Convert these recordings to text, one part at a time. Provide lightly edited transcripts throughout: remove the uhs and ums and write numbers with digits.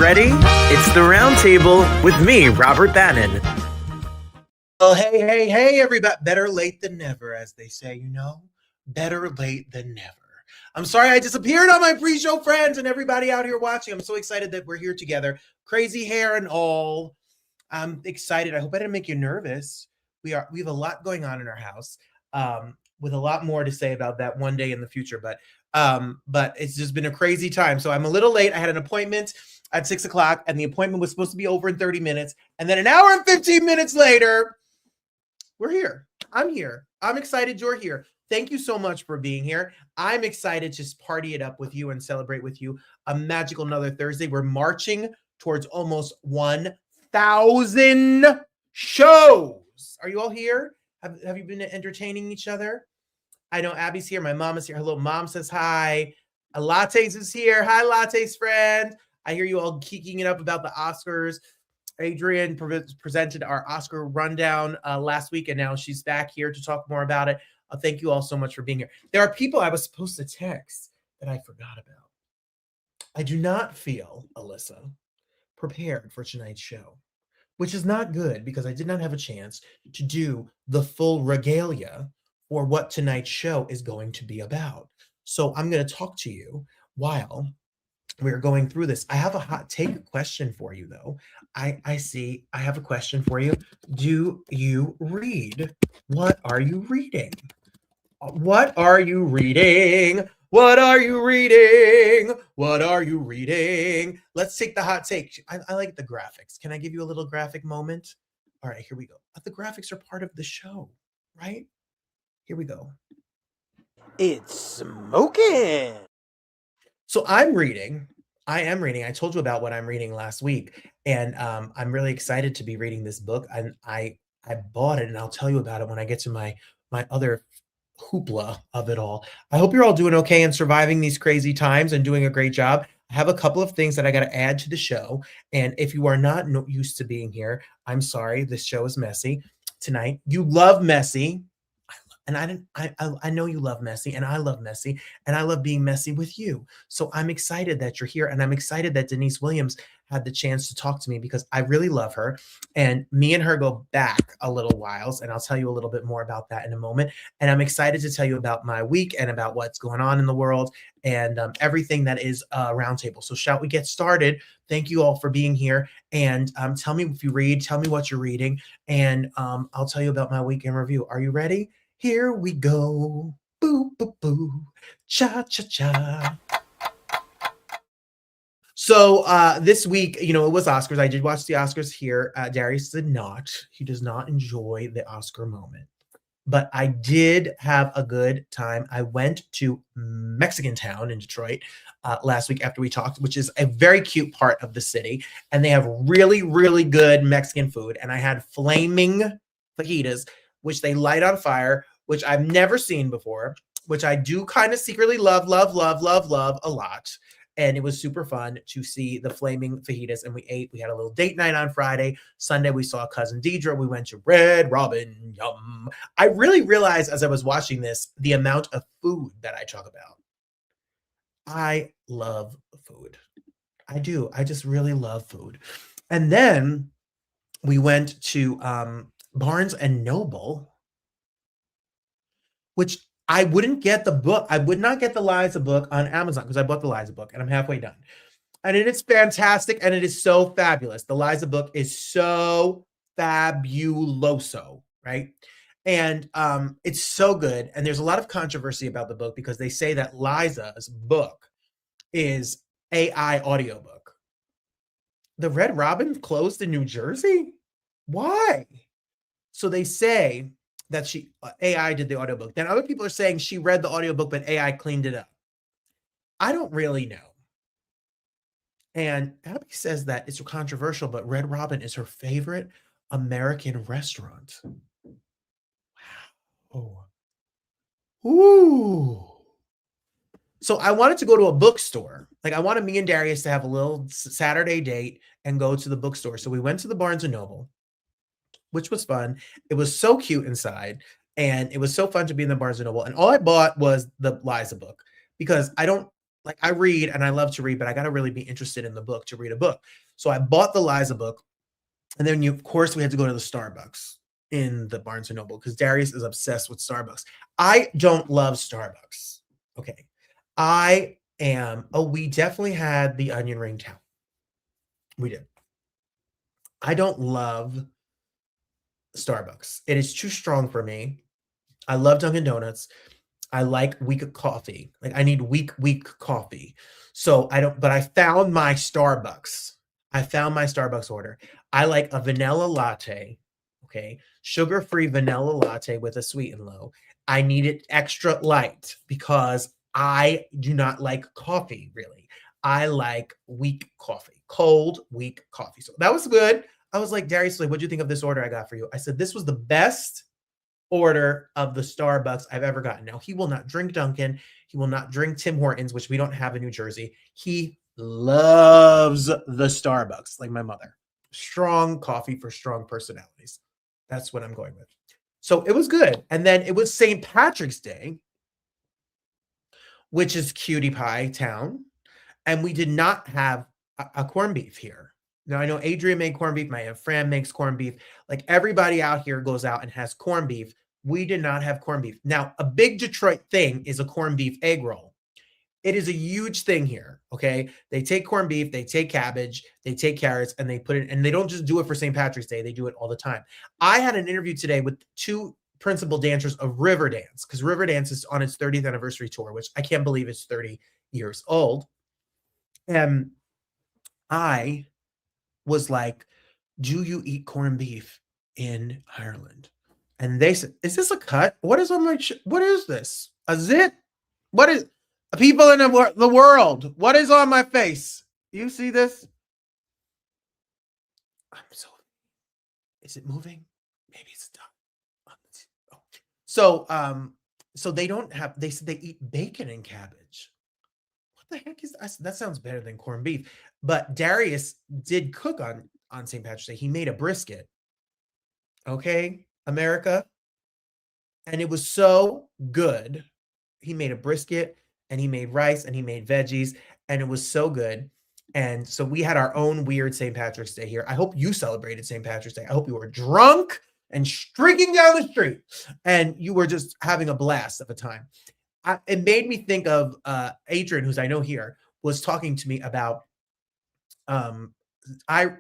ready? It's the Roundtable with me, Robert Bannon. Well, hey, everybody. Better late than never, as they say, you know? Better late than never. I'm sorry I disappeared on my pre-show friends and everybody out here watching. I'm so excited that we're here together. Crazy hair and all. I'm excited. I hope I didn't make you nervous. We have a lot going on in our house, with a lot more to say about that one day in the future. But it's just been a crazy time. So I'm a little late. I had an appointment at 6 o'clock, and the appointment was supposed to be over in 30 minutes. And then an hour and 15 minutes later, we're here. I'm here. I'm excited you're here. Thank you so much for being here. I'm excited to just party it up with you and celebrate with you a magical another Thursday. We're marching towards almost 1,000 shows. Are you all here? Have you been entertaining each other? I know Abby's here. My mom is here. Hello, mom says hi. Lattes is here. Hi, Lattes friend. I hear you all geeking it up about the Oscars. Adrian presented our Oscar rundown last week, and now she's back here to talk more about it. Thank you all so much for being here. There are people I was supposed to text that I forgot about. I do not feel, Alyssa, prepared for tonight's show, which is not good because I did not have a chance to do the full regalia for what tonight's show is going to be about. So I'm going to talk to you while we're going through this. I have a hot take question for you, though. I see. I have a question for you. Do you read? What are you reading? What are you reading? What are you reading? What are you reading? Let's take the hot take. I like the graphics. Can I give you a little graphic moment? All right, here we go. The graphics are part of the show, right? Here we go. It's smoking. So I am reading. I told you about what I'm reading last week, and I'm really excited to be reading this book. And I bought it, and I'll tell you about it when I get to my other hoopla of it all. I hope you're all doing okay and surviving these crazy times and doing a great job. I have a couple of things that I got to add to the show, and if you are not used to being here, I'm sorry. This show is messy tonight. You love messy. And I know you love messy, and I love messy, and I love being messy with you. So I'm excited that you're here, and I'm excited that Deniece Williams had the chance to talk to me because I really love her, and me and her go back a little whiles, and I'll tell you a little bit more about that in a moment. And I'm excited to tell you about my week and about what's going on in the world and everything that is Roundtable. So shall we get started? Thank you all for being here, and tell me if you read, tell me what you're reading, and I'll tell you about my week in review. Are you ready? Here we go. Boo, boo, boo. Cha, cha, cha. So this week, it was Oscars. I did watch the Oscars here. Darius did not. He does not enjoy the Oscar moment. But I did have a good time. I went to Mexican Town in Detroit last week after we talked, which is a very cute part of the city. And they have really, really good Mexican food. And I had flaming fajitas, which they light on fire, which I've never seen before, which I do kind of secretly love a lot. And it was super fun to see the flaming fajitas, and we ate. We had a little date night on Friday. Sunday, we saw Cousin Deidre. We went to Red Robin. Yum. I really realized as I was watching this, the amount of food that I talk about. I love food. I do. I just really love food. And then we went to Barnes and Noble, which I wouldn't get the book. I would not get the Liza book on Amazon because I bought the Liza book and I'm halfway done. And it is fantastic and it is so fabulous. The Liza book is so fabuloso, right? And it's so good. And there's a lot of controversy about the book because they say that Liza's book is AI audiobook. The Red Robin closed in New Jersey? Why? So they say that AI did the audiobook. Then other people are saying she read the audiobook, but AI cleaned it up. I don't really know. And Abby says that it's controversial, but Red Robin is her favorite American restaurant. Wow. Ooh. So I wanted to go to a bookstore. Like I wanted me and Darius to have a little Saturday date and go to the bookstore. So we went to the Barnes and Noble, which was fun. It was so cute inside. And it was so fun to be in the Barnes and Noble. And all I bought was the Liza book because I don't like I read and I love to read, but I got to really be interested in the book to read a book. So I bought the Liza book. And then of course we had to go to the Starbucks in the Barnes and Noble because Darius is obsessed with Starbucks. I don't love Starbucks. Okay. We definitely had the onion ring town. We did. I don't love Starbucks. It is too strong for me. I love Dunkin' Donuts. I like weak coffee. Like I need weak coffee. So but I found my Starbucks. I found my Starbucks order. I like a vanilla latte. Okay. Sugar-free vanilla latte with a sweet and low. I need it extra light because I do not like coffee really. I like weak coffee, cold, weak coffee. So that was good. I was like, Darius, like, what'd you think of this order I got for you? I said, this was the best order of the Starbucks I've ever gotten. Now, he will not drink Dunkin'. He will not drink Tim Hortons, which we don't have in New Jersey. He loves the Starbucks, like my mother. Strong coffee for strong personalities. That's what I'm going with. So it was good. And then it was St. Patrick's Day, which is cutie pie town. And we did not have a corned beef here. Now, I know Adrian made corned beef. My Fran makes corned beef. Like everybody out here goes out and has corned beef. We did not have corned beef. Now, a big Detroit thing is a corned beef egg roll. It is a huge thing here, okay? They take corned beef, they take cabbage, they take carrots, and they put it, and they don't just do it for St. Patrick's Day. They do it all the time. I had an interview today with two principal dancers of Riverdance, because Riverdance is on its 30th anniversary tour, which I can't believe it's 30 years old. And I was like, do you eat corned beef in Ireland? And they said, is this a cut? What is on my, what is this? A zit? What is, people in the world, what is on my face? You see this? Is it moving? Maybe it's done. Oh. So they don't have, they said they eat bacon and cabbage. What the heck is that? That sounds better than corned beef. But Darius did cook on St. Patrick's Day. He made a brisket. Okay, America. And it was so good. He made a brisket and he made rice and he made veggies and it was so good. And so we had our own weird St. Patrick's Day here. I hope you celebrated St. Patrick's Day. I hope you were drunk and streaking down the street and you were just having a blast of a time. It made me think of Adrian, who's I know here, was talking to me about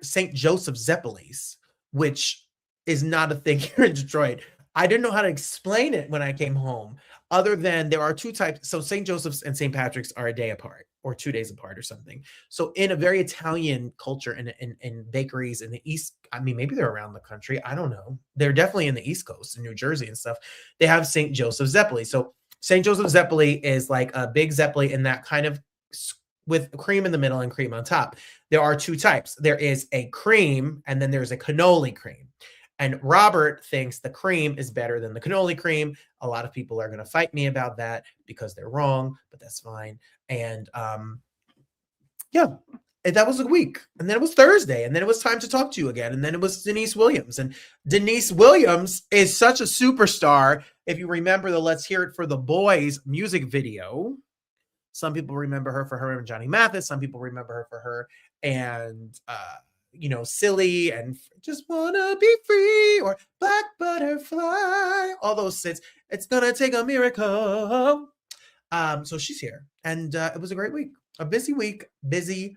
St. Joseph Zeppelis, which is not a thing here in Detroit. I didn't know how to explain it when I came home, other than there are two types. So St. Joseph's and St. Patrick's are a day apart or 2 days apart or something. So in a very Italian culture in bakeries in the East, I mean, maybe they're around the country. I don't know. They're definitely in the East Coast, in New Jersey and stuff. They have St. Joseph Zeppeli. So St. Joseph Zeppeli is like a big Zeppeli in that kind of with cream in the middle and cream on top. There are two types. There is a cream and then there's a cannoli cream. And Robert thinks the cream is better than the cannoli cream. A lot of people are going to fight me about that because they're wrong, but that's fine. And yeah, that was a week. And then it was Thursday. And then it was time to talk to you again. And then it was Deniece Williams. And Deniece Williams is such a superstar. If you remember the Let's Hear It for the Boys music video, some people remember her for her and Johnny Mathis. Some people remember her for her and Silly and Just Wanna Be Free or Black Butterfly, all those sits. It's gonna take a miracle. So she's here, and it was a great week, a busy week, busy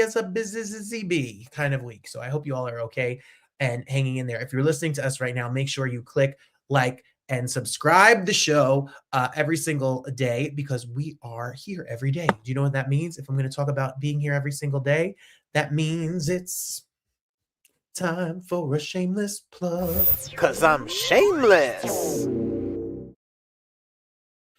as a busy bee kind of week. So I hope you all are okay and hanging in there. If you're listening to us right now, make sure you click like and subscribe the show every single day because we are here every day. Do you know what that means? If I'm going to talk about being here every single day, that means it's time for a shameless plug. 'Cause I'm shameless.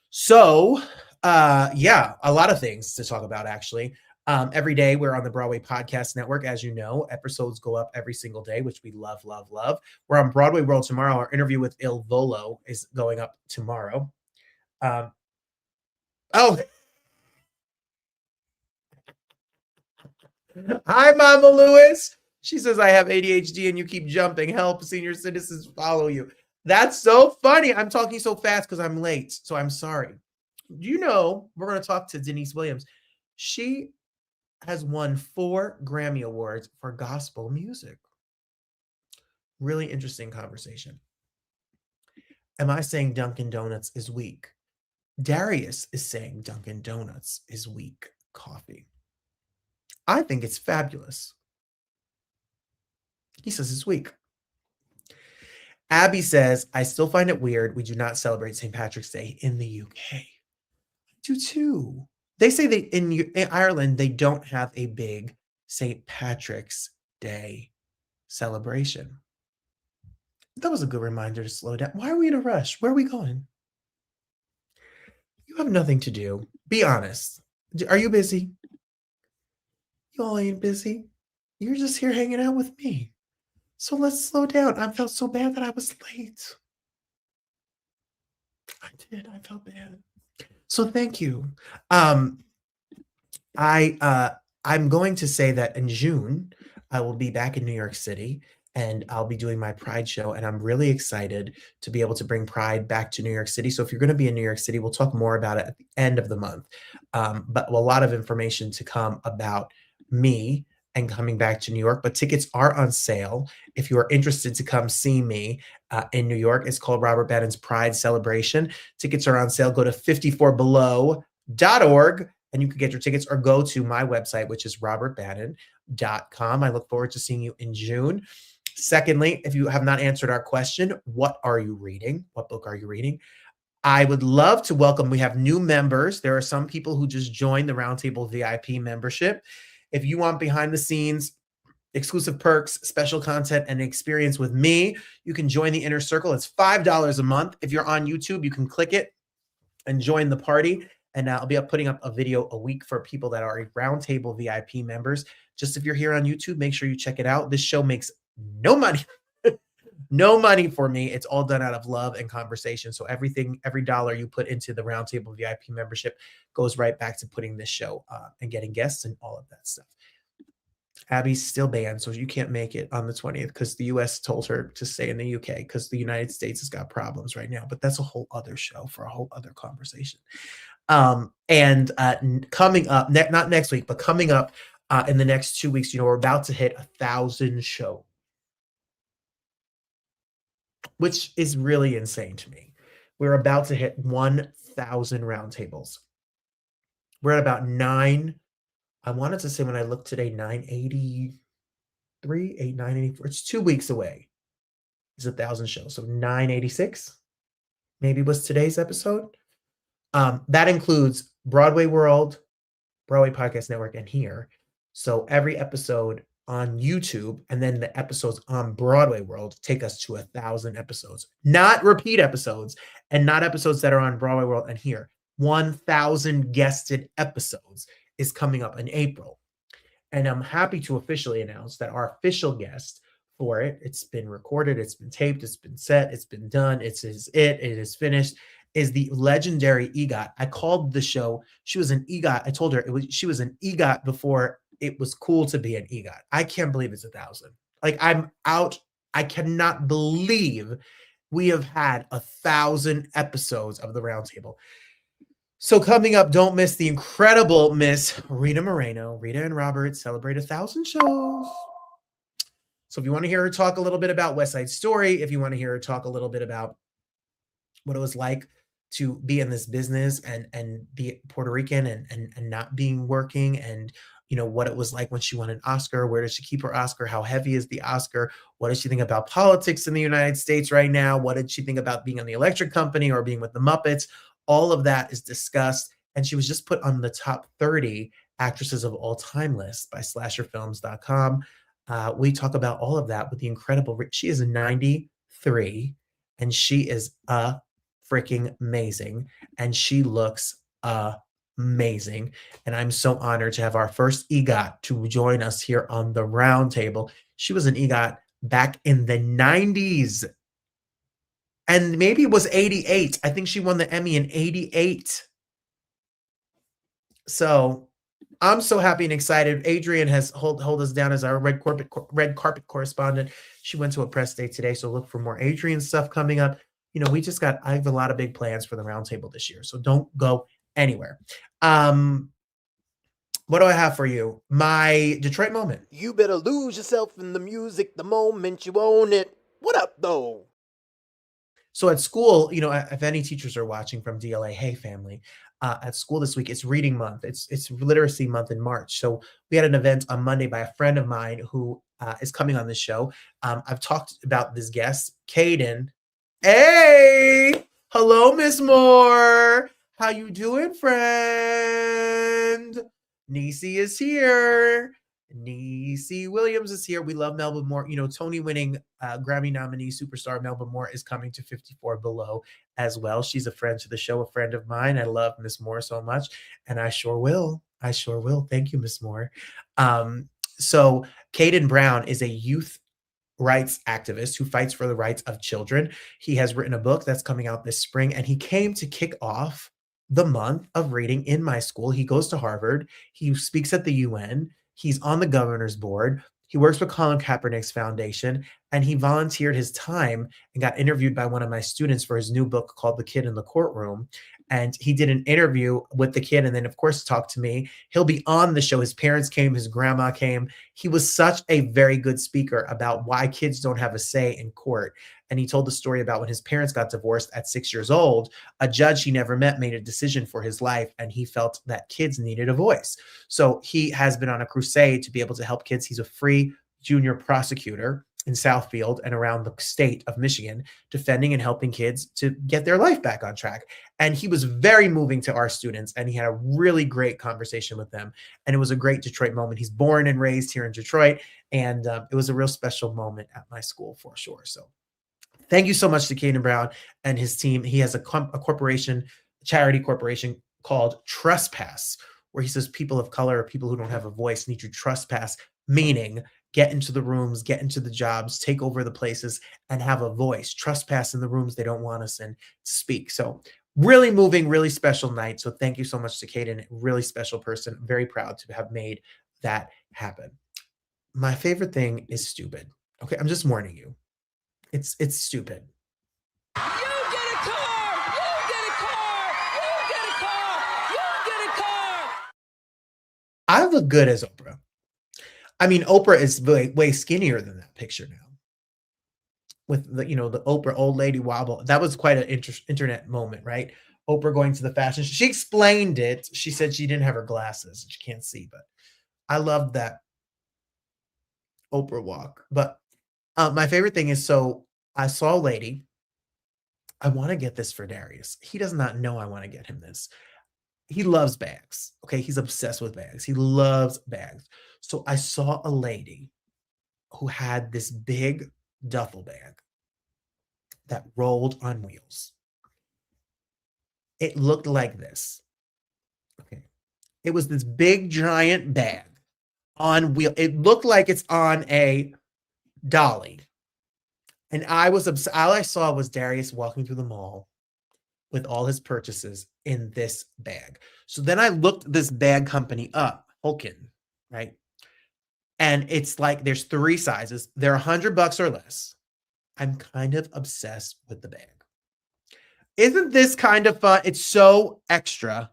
So, yeah, a lot of things to talk about, actually. Every day we're on the Broadway Podcast Network. As you know, episodes go up every single day, which we love, love, love. We're on Broadway World tomorrow. Our interview with Il Volo is going up tomorrow. Oh, hi, Mama Lewis. She says, I have ADHD and you keep jumping. Help, senior citizens follow you. That's so funny. I'm talking so fast because I'm late. So I'm sorry. You know, we're going to talk to Deniece Williams. She has won 4 Grammy Awards for gospel music. Really interesting conversation. Am I saying Dunkin' Donuts is weak? Darius is saying Dunkin' Donuts is weak coffee. I think it's fabulous. He says it's weak. Abby says, I still find it weird we do not celebrate St. Patrick's Day in the UK. I do too. They say in Ireland, they don't have a big St. Patrick's Day celebration. That was a good reminder to slow down. Why are we in a rush? Where are we going? You have nothing to do. Be honest. Are you busy? You all ain't busy. You're just here hanging out with me. So let's slow down. I felt so bad that I was late. I did. I felt bad. So thank you. I'm going to say that in June, I will be back in New York City and I'll be doing my Pride show. And I'm really excited to be able to bring Pride back to New York City. So if you're going to be in New York City, we'll talk more about it at the end of the month. But a lot of information to come about me and coming back to New York, but tickets are on sale. If you are interested to come see me in New York, it's called Robert Bannon's Pride Celebration. Tickets are on sale. Go to 54below.org and you can get your tickets, or go to my website, which is robertbannon.com. I look forward to seeing you in June. Secondly, if you have not answered our question, what are you reading? What book are you reading? I would love to welcome, we have new members. There are some people who just joined the Roundtable VIP membership. If you want behind the scenes, exclusive perks, special content, and experience with me, you can join the Inner Circle. It's $5 a month. If you're on YouTube, you can click it and join the party. And I'll be putting up a video a week for people that are Roundtable VIP members. Just if you're here on YouTube, make sure you check it out. This show makes no money. No money for me. It's all done out of love and conversation. So every dollar you put into the Roundtable VIP membership goes right back to putting this show and getting guests and all of that stuff. Abby's still banned, so you can't make it on the 20th because the U.S. told her to stay in the UK because the United States has got problems right now. But that's a whole other show for a whole other conversation. And coming up, not next week, but coming up in the next 2 weeks, we're about to hit 1,000 shows, which is really insane to me. We're about to hit 1,000 roundtables. We're at about 9. I wanted to say when I looked today, 983, 984. It's 2 weeks away. It's 1,000 shows. So 986 maybe was today's episode. That includes Broadway World, Broadway Podcast Network, and here. So every episode on YouTube and then the episodes on Broadway World take us to 1,000 episodes, not repeat episodes and not episodes that are on Broadway World and here. 1,000 guested episodes is coming up in April. And I'm happy to officially announce that our official guest for it, it's been recorded, it's been taped, it's been set, it's been done, it is finished, is the legendary EGOT. I called the show, she was an EGOT. I told her she was an EGOT before it was cool to be an EGOT. I can't believe it's 1,000. Like I'm out. I cannot believe we have had 1,000 episodes of the Roundtable. So coming up, don't miss the incredible Miss Rita Moreno. Rita and Robert celebrate 1,000 shows. So if you want to hear her talk a little bit about West Side Story, if you want to hear her talk a little bit about what it was like to be in this business and be Puerto Rican and not being working, and what it was like when she won an Oscar, where does she keep her Oscar, how heavy is the Oscar, what does she think about politics in the United States right now, what did she think about being on the Electric Company or being with the Muppets, all of that is discussed. And she was just put on the top 30 actresses of all time list by slasherfilms.com. We talk about all of that with the incredible, she is 93 and she is freaking amazing, and she looks amazing. And I'm so honored to have our first EGOT to join us here on the Roundtable. She was an EGOT back in the 90s, and maybe it was 88. I think she won the Emmy in 88. So I'm so happy and excited. Adrian has hold us down as our red carpet correspondent. She went to a press day today, so look for more Adrian stuff coming up. I have a lot of big plans for the Roundtable this year, so don't go anywhere. What do I have for you? My Detroit moment. You better lose yourself in the music the moment you own it. What up, though? So at school, if any teachers are watching from DLA, hey family, at school this week, it's reading month. It's literacy month in March. So we had an event on Monday by a friend of mine who is coming on this show. I've talked about this guest, Caden. Hey, hello, Miss Moore. How you doing, friend? Deniece is here. Deniece Williams is here. We love Melba Moore. Tony-winning Grammy nominee superstar Melba Moore is coming to 54 Below as well. She's a friend to the show, a friend of mine. I love Miss Moore so much, and I sure will. I sure will. Thank you, Miss Moore. So Caden Brown is a youth rights activist who fights for the rights of children. He has written a book that's coming out this spring, and he came to kick off the month of reading in my school. He goes to Harvard. He speaks at the UN. He's on the governor's board. He works with Colin Kaepernick's foundation, and he volunteered his time and got interviewed by one of my students for his new book called The Kid in the Courtroom. And he did an interview with the kid and then, of course, talked to me. He'll be on the show. His parents came. His grandma came. He was such a very good speaker about why kids don't have a say in court. And he told the story about when his parents got divorced at 6 years old, a judge he never met made a decision for his life, and he felt that kids needed a voice. So he has been on a crusade to be able to help kids. He's a free junior prosecutor in Southfield and around the state of Michigan, defending and helping kids to get their life back on track. And he was very moving to our students, and he had a really great conversation with them. And it was a great Detroit moment. He's born and raised here in Detroit, and it was a real special moment at my school for sure. So thank you so much to Caden Brown and his team. He has a corporation, a charity corporation called Trespass, where he says people of color or people who don't have a voice need to trespass, meaning get into the rooms, get into the jobs, take over the places, and have a voice. Trespass in the rooms they don't want us in to speak. So really moving, really special night. So thank you so much to Caden, really special person. Very proud to have made that happen. My favorite thing is stupid. Okay, I'm just warning you. It's stupid. You get a car! You get a car! You get a car! You get a car! I look good as Oprah. I mean, Oprah is way skinnier than that picture now. With the Oprah old lady wobble. That was quite an internet moment, right? Oprah going to the fashion. She explained it. She said she didn't have her glasses. She can't see, but I love that Oprah walk. But my favorite thing is, so I saw a lady. I want to get this for Darius. He does not know I want to get him this. He loves bags. Okay. He's obsessed with bags. He loves bags. So I saw a lady who had this big duffel bag that rolled on wheels. It looked like this. Okay. It was this big giant bag on wheel. It looked like it's on a dolly. And I was all I saw was Darius walking through the mall with all his purchases in this bag. So then I looked this bag company up, Hulkin, right? And it's like there's 3 sizes. They're $100 or less. I'm kind of obsessed with the bag. Isn't this kind of fun? It's so extra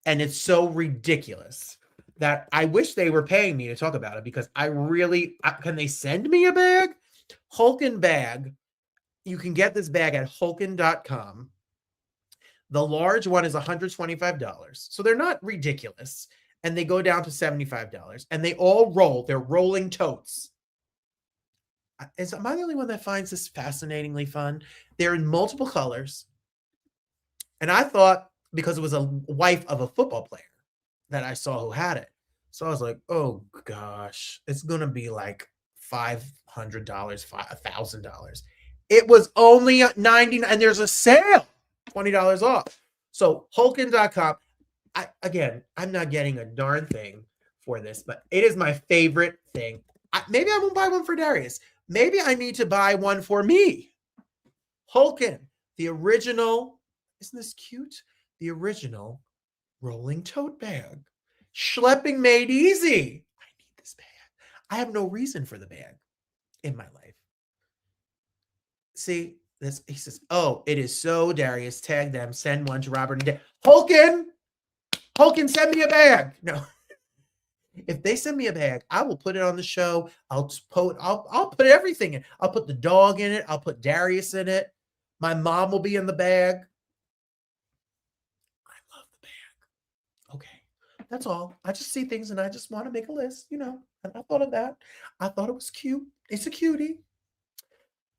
and it's so ridiculous that I wish they were paying me to talk about it, because can they send me a bag? Hulkin bag. You can get this bag at hulkin.com. The large one is $125. So they're not ridiculous. And they go down to $75. And they all roll. They're rolling totes. Am I the only one that finds this fascinatingly fun? They're in multiple colors. And I thought, because it was a wife of a football player that I saw who had it. So I was like, oh gosh, it's going to be like $500, $1,000. It was only $99, and there's a sale, $20 off. So Hulkin.com. I'm not getting a darn thing for this, but it is my favorite thing. Maybe I won't buy one for Darius. Maybe I need to buy one for me. Hulkin, the original, isn't this cute? The original rolling tote bag. Schlepping made easy. I need this bag. I have no reason for the bag in my life. See, This he says, "Oh, it is so Darius. Tag them. Send one to Robert and Holkin, send me a bag." No, if they send me a bag, I will put it on the show. I'll put everything in. I'll put the dog in it. I'll put Darius in it. My mom will be in the bag. I love the bag. Okay, that's all. I just see things and I just want to make a list, and I thought of that. I thought it was cute. It's a cutie.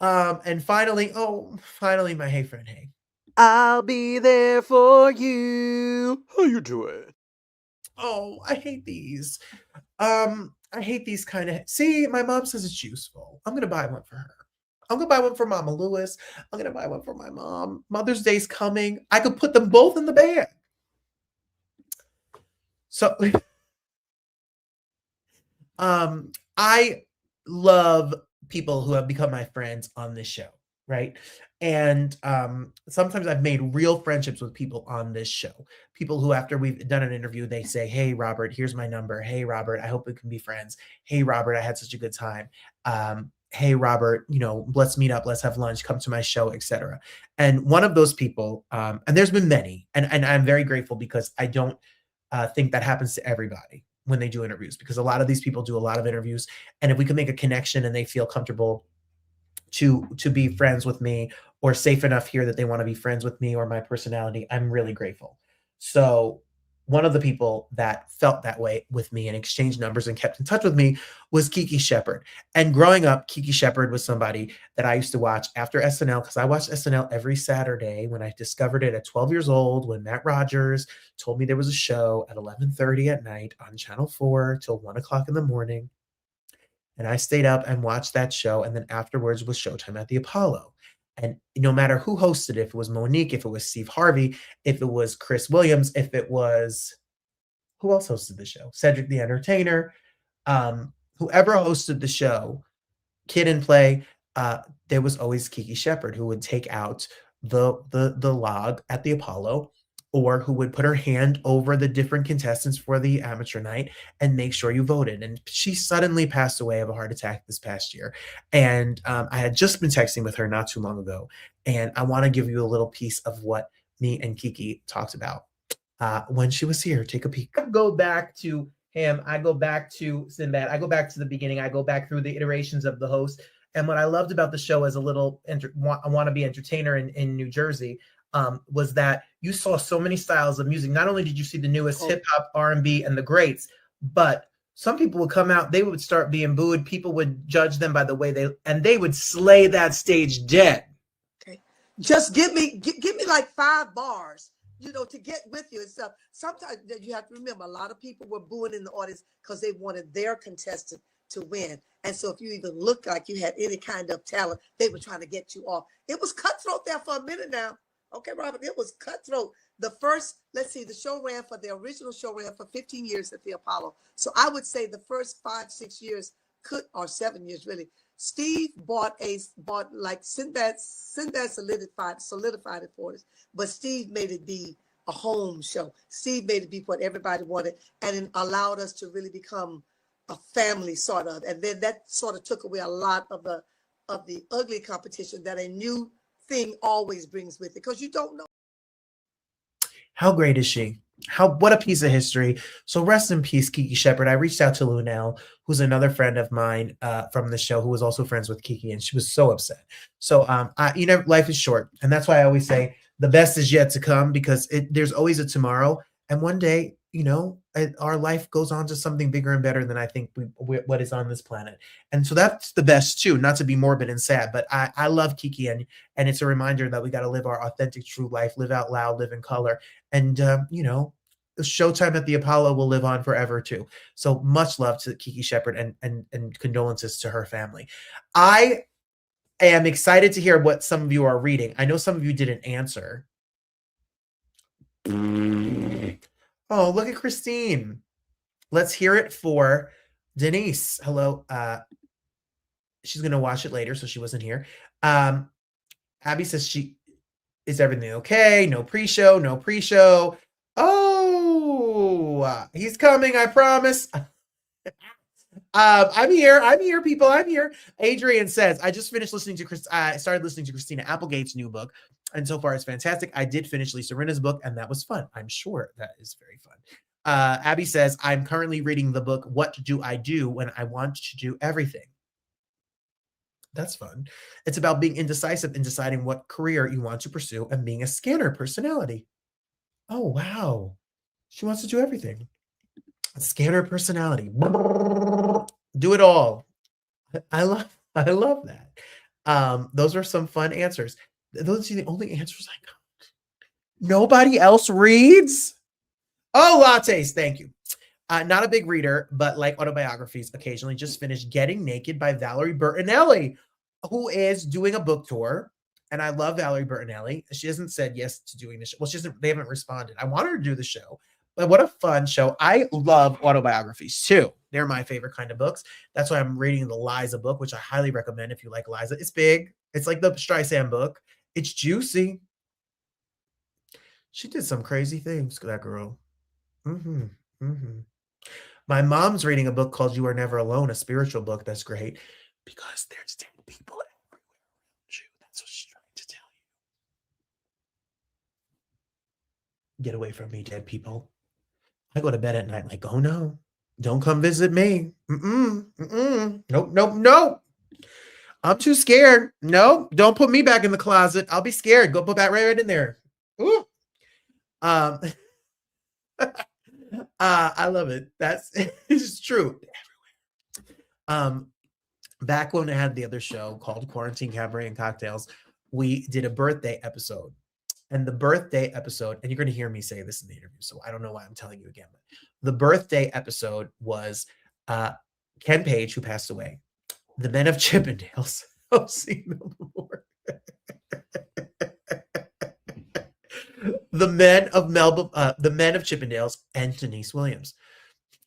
And finally, my hey friend, hey. I'll be there for you. How you doing? Oh, I hate these. I hate these kind of. See, my mom says it's useful. I'm gonna buy one for her. I'm gonna buy one for Mama Lewis. I'm gonna buy one for my mom. Mother's Day's coming. I could put them both in the bag. So, I love people who have become my friends on this show, right? And sometimes I've made real friendships with people on this show. People who, after we've done an interview, they say, "Hey, Robert, here's my number. Hey, Robert, I hope we can be friends. Hey, Robert, I had such a good time. Hey, Robert, let's meet up. Let's have lunch. Come to my show, etc." And one of those people, and there's been many, and I'm very grateful because I don't think that happens to everybody when they do interviews, because a lot of these people do a lot of interviews, and if we can make a connection and they feel comfortable to be friends with me, or safe enough here that they want to be friends with me or my personality, I'm really grateful. So one of the people that felt that way with me and exchanged numbers and kept in touch with me was Kiki Shepard. And growing up, Kiki Shepard was somebody that I used to watch after SNL, because I watched SNL every Saturday when I discovered it at 12 years old, when Matt Rogers told me there was a show at 11:30 at night on Channel 4 till 1 o'clock in the morning. And I stayed up and watched that show. And then afterwards was Showtime at the Apollo. And no matter who hosted it, if it was Monique, if it was Steve Harvey, if it was Chris Williams, if it was, who else hosted the show? Cedric the Entertainer, whoever hosted the show, Kid and Play, there was always Kiki Shepard, who would take out the log at the Apollo, or who would put her hand over the different contestants for the amateur night and make sure you voted. And she suddenly passed away of a heart attack this past year. And I had just been texting with her not too long ago. And I want to give you a little piece of what me and Kiki talked about when she was here. Take a peek. I go back to him. I go back to Sinbad. I go back to the beginning. I go back through the iterations of the host. And what I loved about the show as a little wannabe entertainer in New Jersey was that you saw so many styles of music. Not only did you see the newest hip hop, R&B, and the greats, but some people would come out, they would start being booed. People would judge them by the way they would slay that stage dead. Okay, just give me like 5 bars, to get with you and stuff. Sometimes you have to remember, a lot of people were booing in the audience because they wanted their contestant to win. And so if you even looked like you had any kind of talent, they were trying to get you off. It was cutthroat there for a minute now. Okay, Robert, it was cutthroat. The original show ran for 15 years at the Apollo. So I would say the first 5, 6 years or 7 years really. Steve bought like Sinbad solidified it for us, but Steve made it be a home show. Steve made it be what everybody wanted, and it allowed us to really become a family sort of. And then that sort of took away a lot of the ugly competition that a new thing always brings with it, because you don't know. How great is she? What a piece of history. So rest in peace, Kiki Shepard. I reached out to Lunel, who's another friend of mine from the show, who was also friends with Kiki, and she was so upset. So life is short, and that's why I always say the best is yet to come, because there's always a tomorrow, and one day, our life goes on to something bigger and better than I think what is on this planet. And so that's the best too, not to be morbid and sad, but I love Kiki, and it's a reminder that we got to live our authentic, true life, live out loud, live in color. And, the Showtime at the Apollo will live on forever too. So much love to Kiki Shepard, and condolences to her family. I am excited to hear what some of you are reading. I know some of you didn't answer. Oh, look at Christine. Let's hear it for Deniece. Hello. She's going to watch it later, so she wasn't here. Abby says, is everything okay? No pre-show, no pre-show. Oh, he's coming, I promise. I'm here, people. I'm here. Adrian says, I just finished listening to I started listening to Christina Applegate's new book, and so far it's fantastic. I did finish Lisa Rinna's book, and that was fun. I'm sure that is very fun. Abby says, I'm currently reading the book, What Do I Do When I Want to Do Everything? That's fun. It's about being indecisive and deciding what career you want to pursue and being a scanner personality. Oh, wow. She wants to do everything. A scanner personality. Do it all. I love that. Those are some fun answers. Those are the only answers I got. Nobody else reads? Oh, lattes. Thank you. Not a big reader, but like autobiographies, occasionally just finished Getting Naked by Valerie Bertinelli, who is doing a book tour. And I love Valerie Bertinelli. She hasn't said yes to doing the show. Well, they haven't responded. I want her to do the show, but what a fun show. I love autobiographies too. They're my favorite kind of books. That's why I'm reading the Liza book, which I highly recommend if you like Liza. It's big. It's like the Streisand book. It's juicy. She did some crazy things, that girl. My mom's reading a book called You Are Never Alone, a spiritual book. That's great because there's dead people everywhere around you. That's what she's trying to tell you. Get away from me, dead people. I go to bed at night like, oh no, don't come visit me. Nope. I'm too scared. No, don't put me back in the closet. I'll be scared. Go put that right in there. Ooh. I love it. It's true. Everywhere. Back when I had the other show called Quarantine Cabaret and Cocktails, we did a birthday episode. And the birthday episode, and you're going to hear me say this in the interview, so I don't know why I'm telling you again. But the birthday episode was Ken Page, who passed away, the Men of Chippendales, the Men of Chippendales, and Deniece Williams.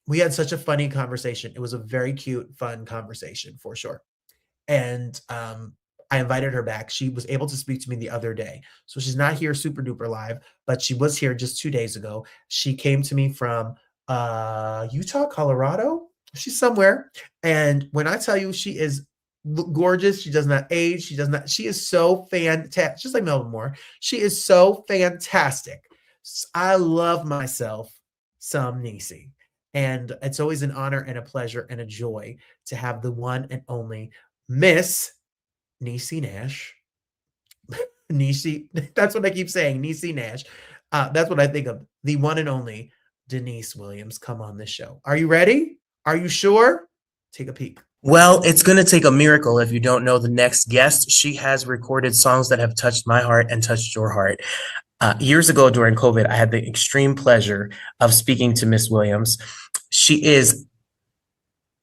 We had such a funny conversation. It was a very cute, fun conversation for sure. And I invited her back. She was able to speak to me the other day. So she's not here super duper live, but she was here just 2 days ago. She came to me from Utah, Colorado. She's somewhere. And when I tell you she is gorgeous, she does not age. She is so fantastic. Just like Melba Moore. She is so fantastic. I love myself some Niecy. And it's always an honor and a pleasure and a joy to have the one and only Miss Niecy Nash. Niecy, that's what I keep saying, Niecy Nash. That's what I think of. The one and only Deniece Williams come on this show. Are you ready? Are you sure? Take a peek. Well, it's going to take a miracle if you don't know the next guest. She has recorded songs that have touched my heart and touched your heart. Years ago during COVID, I had the extreme pleasure of speaking to Miss Williams. She is,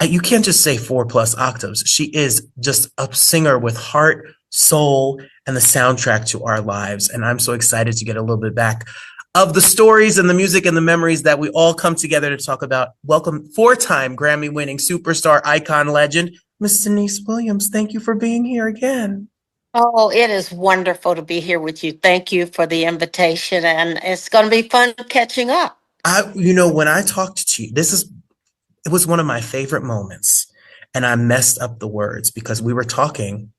you can't just say 4+ octaves. She is just a singer with heart, soul, and the soundtrack to our lives. And I'm so excited to get a little bit back of the stories and the music and the memories that we all come together to talk about. Welcome, 4-time Grammy-winning superstar, icon, legend, Miss Deniece Williams. Thank you for being here again. Oh, it is wonderful to be here with you. Thank you for the invitation, and it's going to be fun catching up. When I talked to you, it was one of my favorite moments, and I messed up the words because we were talking,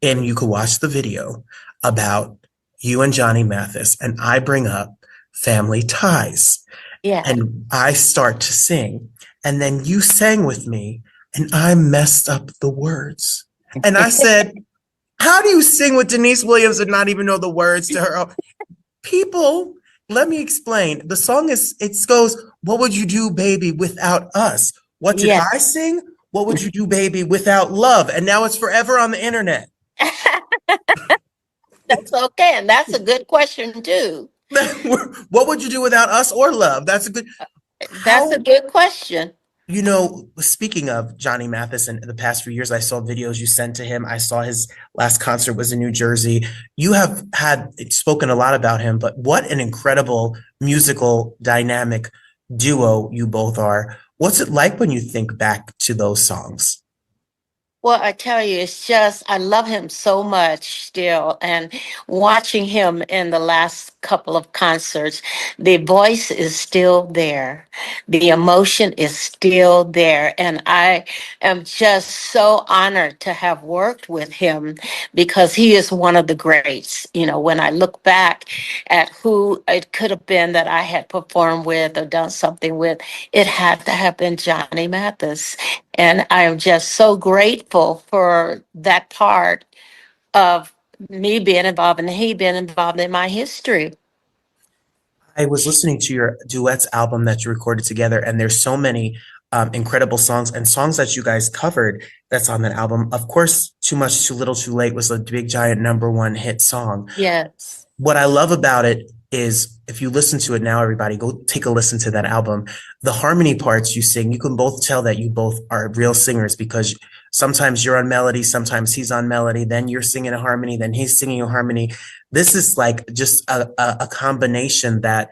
and you could watch the video about you and Johnny Mathis, and I bring up family ties. Yeah. And I start to sing, and then you sang with me, and I messed up the words. And I said, how do you sing with Deniece Williams and not even know the words to her? People, let me explain. The song goes, what would you do, baby, without us? What did I sing? What would you do, baby, without love? And now it's forever on the internet. That's okay. And that's a good question, too. What would you do without us or love? That's a good question. Speaking of Johnny Mathis, in the past few years, I saw videos you sent to him. I saw his last concert was in New Jersey. You have spoken a lot about him, but what an incredible musical dynamic duo you both are. What's it like when you think back to those songs? Well, I tell you, it's just, I love him so much still. And watching him in the last couple of concerts, the voice is still there. The emotion is still there. And I am just so honored to have worked with him because he is one of the greats. You know, when I look back at who it could have been that I had performed with or done something with, it had to have been Johnny Mathis. And I am just so grateful for that part of me being involved and he being involved in my history. I was listening to your duets album that you recorded together, and there's so many incredible songs and songs that you guys covered that's on that album. Of course, Too Much, Too Little, Too Late was a big, giant #1 hit song. Yes. What I love about it is if you listen to it now, everybody go take a listen to that album. The harmony parts you sing, you can both tell that you both are real singers because sometimes you're on melody, sometimes he's on melody, then you're singing a harmony, then he's singing a harmony. This is like just a combination that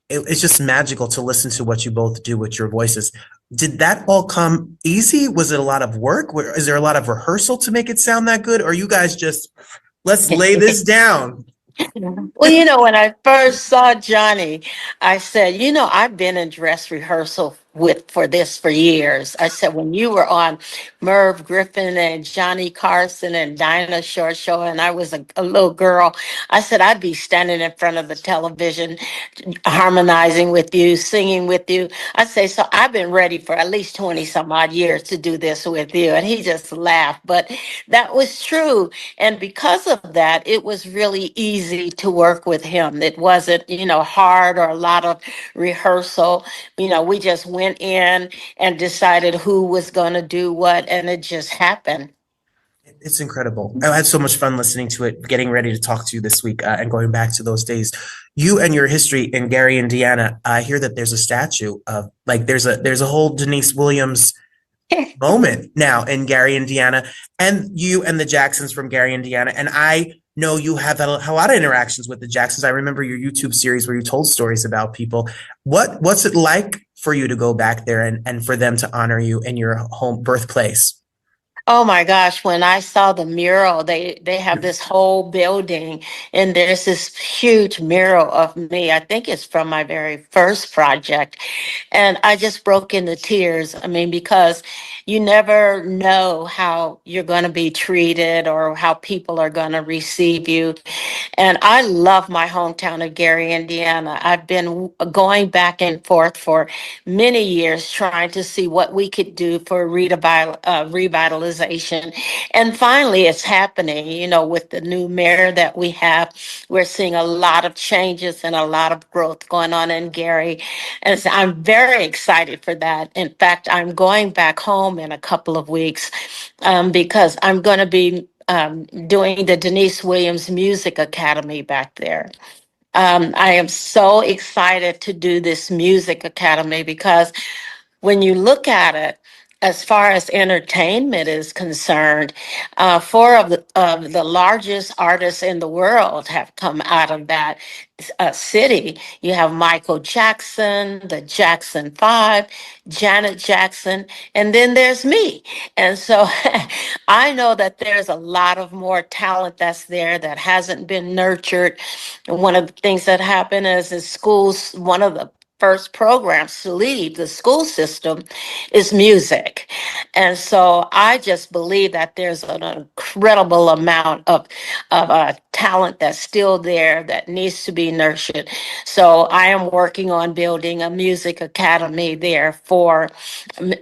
it's just magical to listen to what you both do with your voices. Did that all come easy? Was it a lot of work? Is there a lot of rehearsal to make it sound that good? Or you guys just, let's lay this down? Well, you know, when I first saw Johnny, I said, you know, I've been in dress rehearsal for this for years. I said, when you were on Merv Griffin and Johnny Carson and Dinah Shore Show, and I was a little girl, I said, I'd be standing in front of the television, harmonizing with you, singing with you. I say, so I've been ready for at least 20 some odd years to do this with you. And he just laughed, but that was true. And because of that, it was really easy to work with him. It wasn't, you know, hard or a lot of rehearsal. You know, we just went in and decided who was going to do what, and it just happened. It's incredible. I had so much fun listening to it, getting ready to talk to you this week and going back to those days. You and your history in Gary, Indiana. I hear that there's a statue of like there's a whole Deniece Williams moment now in Gary, Indiana, and you and the Jacksons from Gary, Indiana. And I know you have had a lot of interactions with the Jacksons. I remember your YouTube series where you told stories about people. What's it like for you to go back there and for them to honor you in your home birthplace? Oh my gosh, when I saw the mural, they have this whole building and there's this huge mural of me. I think it's from my very first project. And I just broke into tears. I mean, because you never know how you're going to be treated or how people are going to receive you. And I love my hometown of Gary, Indiana. I've been going back and forth for many years trying to see what we could do for revitalization. And finally, it's happening, you know, with the new mayor that we have. We're seeing a lot of changes and a lot of growth going on in Gary. And so I'm very excited for that. In fact, I'm going back home in a couple of weeks because I'm going to be doing the Deniece Williams Music Academy back there. I am so excited to do this music academy because when you look at it, as far as entertainment is concerned, four of the largest artists in the world have come out of that city. You have Michael Jackson, the Jackson Five, Janet Jackson, and then there's me. And so I know that there's a lot of more talent that's there that hasn't been nurtured. And one of the things that happen is in schools, one of the first programs to leave the school system is music. And so I just believe that there's an incredible amount of talent that's still there that needs to be nurtured. So I am working on building a music academy there for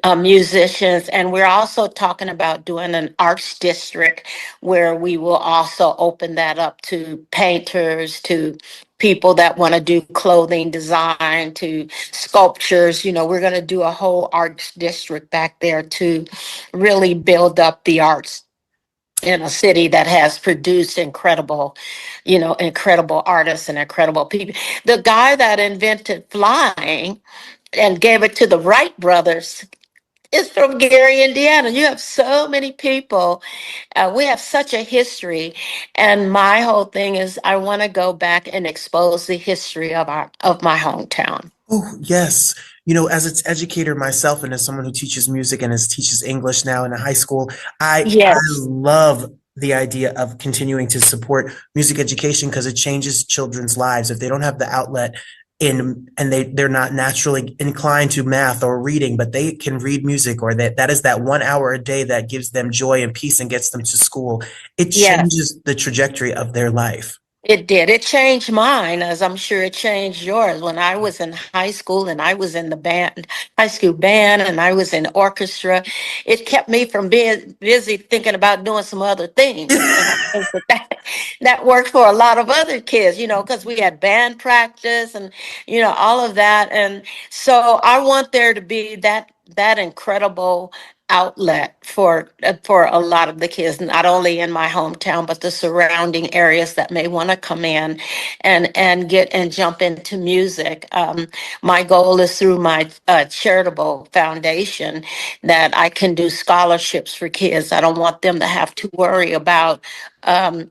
musicians. And we're also talking about doing an arts district where we will also open that up to painters, to people that want to do clothing design, to sculptures. You know, we're going to do a whole arts district back there to really build up the arts in a city that has produced incredible, you know, incredible artists and incredible people. The guy that invented flying and gave it to the Wright brothers is from Gary, Indiana. You have so many people. We have such a history, and my whole thing is I want to go back and expose the history of my hometown. Oh, yes. as an educator myself and as someone who teaches music and teaches English now in a high school, I Yes, love the idea of continuing to support music education because it changes children's lives. If they don't have the outlet and they're not naturally inclined to math or reading, but they can read music, or that is that 1 hour a day that gives them joy and peace and gets them to school, it yes. changes the trajectory of their life. It did. It changed mine, as I'm sure it changed yours. When I was in high school and I was in the band, high school band, and I was in orchestra, it kept me from being busy thinking about doing some other things. And I think that worked for a lot of other kids, because we had band practice and, all of that. And so I want there to be that incredible outlet for a lot of the kids, not only in my hometown but the surrounding areas that may want to come in and get and jump into music. My goal is through my charitable foundation that I can do scholarships for kids. I don't want them to have to um,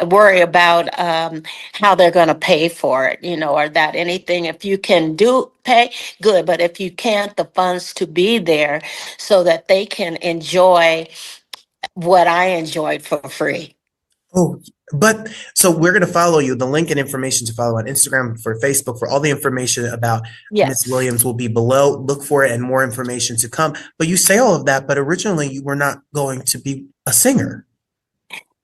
worry about how they're going to pay for it, or that anything. If you can do pay, good, but if you can't, the funds to be there so that they can enjoy what I enjoyed for free. Oh, but so we're going to follow you. The link and information to follow on Instagram, for Facebook, for all the information about Miss Yes. Williams will be below. Look for it and more information to come. But you say all of that, but originally you were not going to be a singer.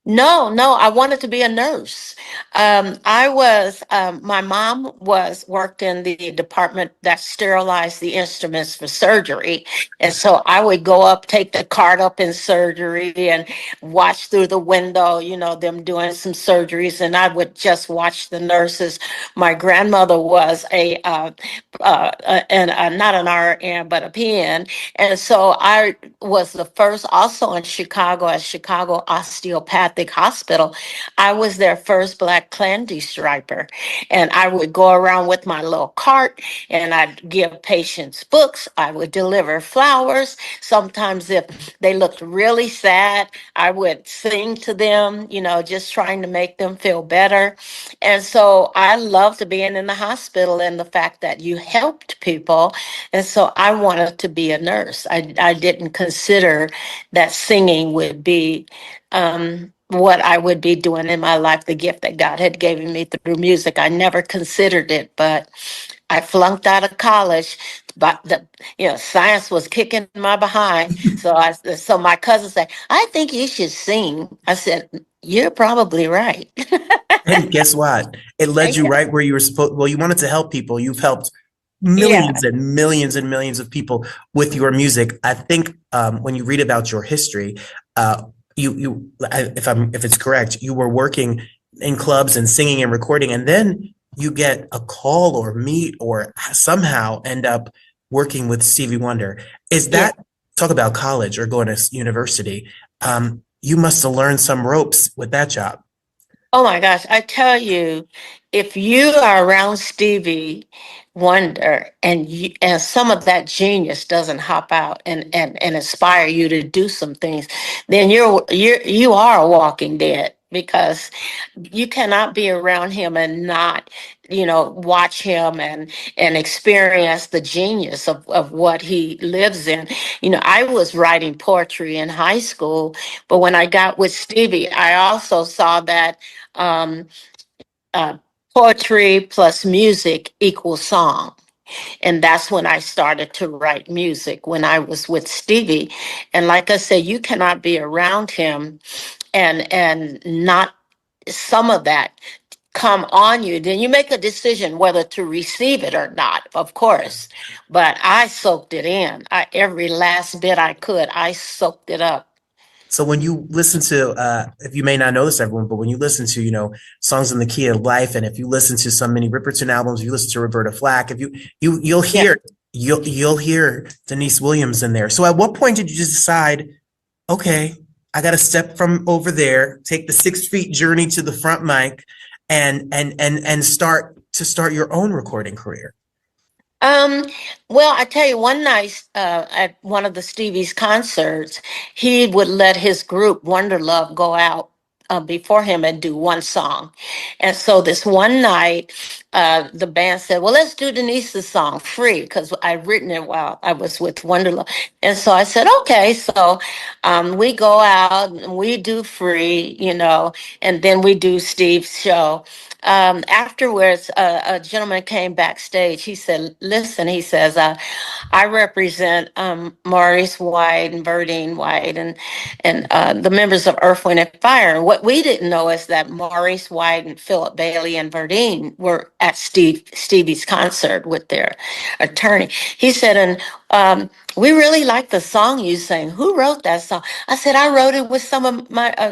No, no, I wanted to be a nurse. My mom worked in the department that sterilized the instruments for surgery. And so I would go up, take the cart up in surgery and watch through the window, them doing some surgeries. And I would just watch the nurses. My grandmother was not an RN, but a PN. And so I was the first, also in Chicago, at Chicago Osteopathic Hospital. I was their first Black clandy striper. And I would go around with my little cart and I'd give patients books. I would deliver flowers. Sometimes if they looked really sad, I would sing to them, just trying to make them feel better. And so I loved being in the hospital and the fact that you helped people. And so I wanted to be a nurse. I didn't consider that singing would be what I would be doing in my life, the gift that God had given me through music. I never considered it, but I flunked out of college. But science was kicking my behind. So my cousin said, "I think you should sing." I said, "You're probably right." And guess what? It led you Yeah. right where you were supposed. Well, you wanted to help people. You've helped Yeah. millions and millions of people with your music. I think when you read about your history, if it's correct, you were working in clubs and singing and recording, and then you get a call or meet or somehow end up working with Stevie Wonder. Is Yeah. that, talk about college or going to university? You must have learned some ropes with that job. Oh my gosh, I tell you, if you are around Stevie Wonder and some of that genius doesn't hop out and inspire you to do some things, then you are a walking dead, because you cannot be around him and not, watch him and experience the genius of what he lives in. I was writing poetry in high school, but when I got with Stevie, I also saw that um, uh, poetry plus music equals song. And that's when I started to write music, when I was with Stevie. And like I said, you cannot be around him and not some of that come on you. Then you make a decision whether to receive it or not, of course. But I soaked it in. Every last bit I could, I soaked it up. So when you listen to, if you may not know this, everyone, but when you listen to, songs in the key of life, and if you listen to some Minnie Riperton albums, you listen to Roberta Flack, if you'll hear, you'll hear Deniece Williams in there. So at what point did you just decide, okay, I got to step from over there, take the 6 feet journey to the front mic, and start your own recording career? Um, well, I tell you, one night at one of the Stevie's concerts, he would let his group Wonder Love go out before him and do one song. And so this one night, the band said, well, let's do Deniece's song, Free, because I'd written it while I was with Wonderlove. And so I said, okay. So we go out and we do Free, and then we do Steve's show. Afterwards, a gentleman came backstage. He said, listen, he says, I represent Maurice White and Verdine White and the members of Earth, Wind, and Fire. And what we didn't know is that Maurice White and Philip Bailey and Verdine were at Stevie's concert with their attorney. He said, and we really like the song you sang. Who wrote that song? I said, I wrote it with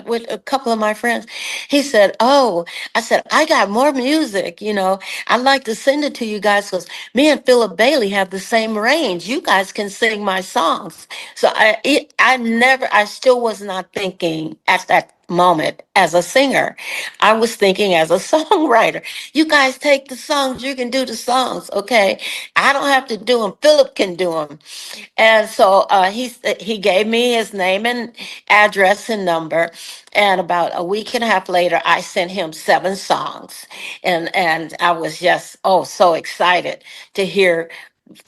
with a couple of my friends. He said, oh, I said, I got more music, I'd like to send it to you guys because me and Philip Bailey have the same range. You guys can sing my songs. So I still was not thinking at that moment as a singer. I was thinking as a songwriter. You guys take the songs, you can do the songs, okay? I don't have to do them. Philip can do them. And so he gave me his name and address and number. And about a week and a half later, I sent him 7 songs. And I was just, so excited to hear,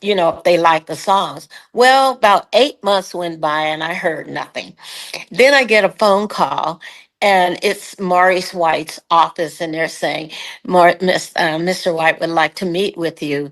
if they liked the songs. Well, about 8 months went by and I heard nothing. Then I get a phone call, and it's Maurice White's office, and they're saying, Mr. White would like to meet with you.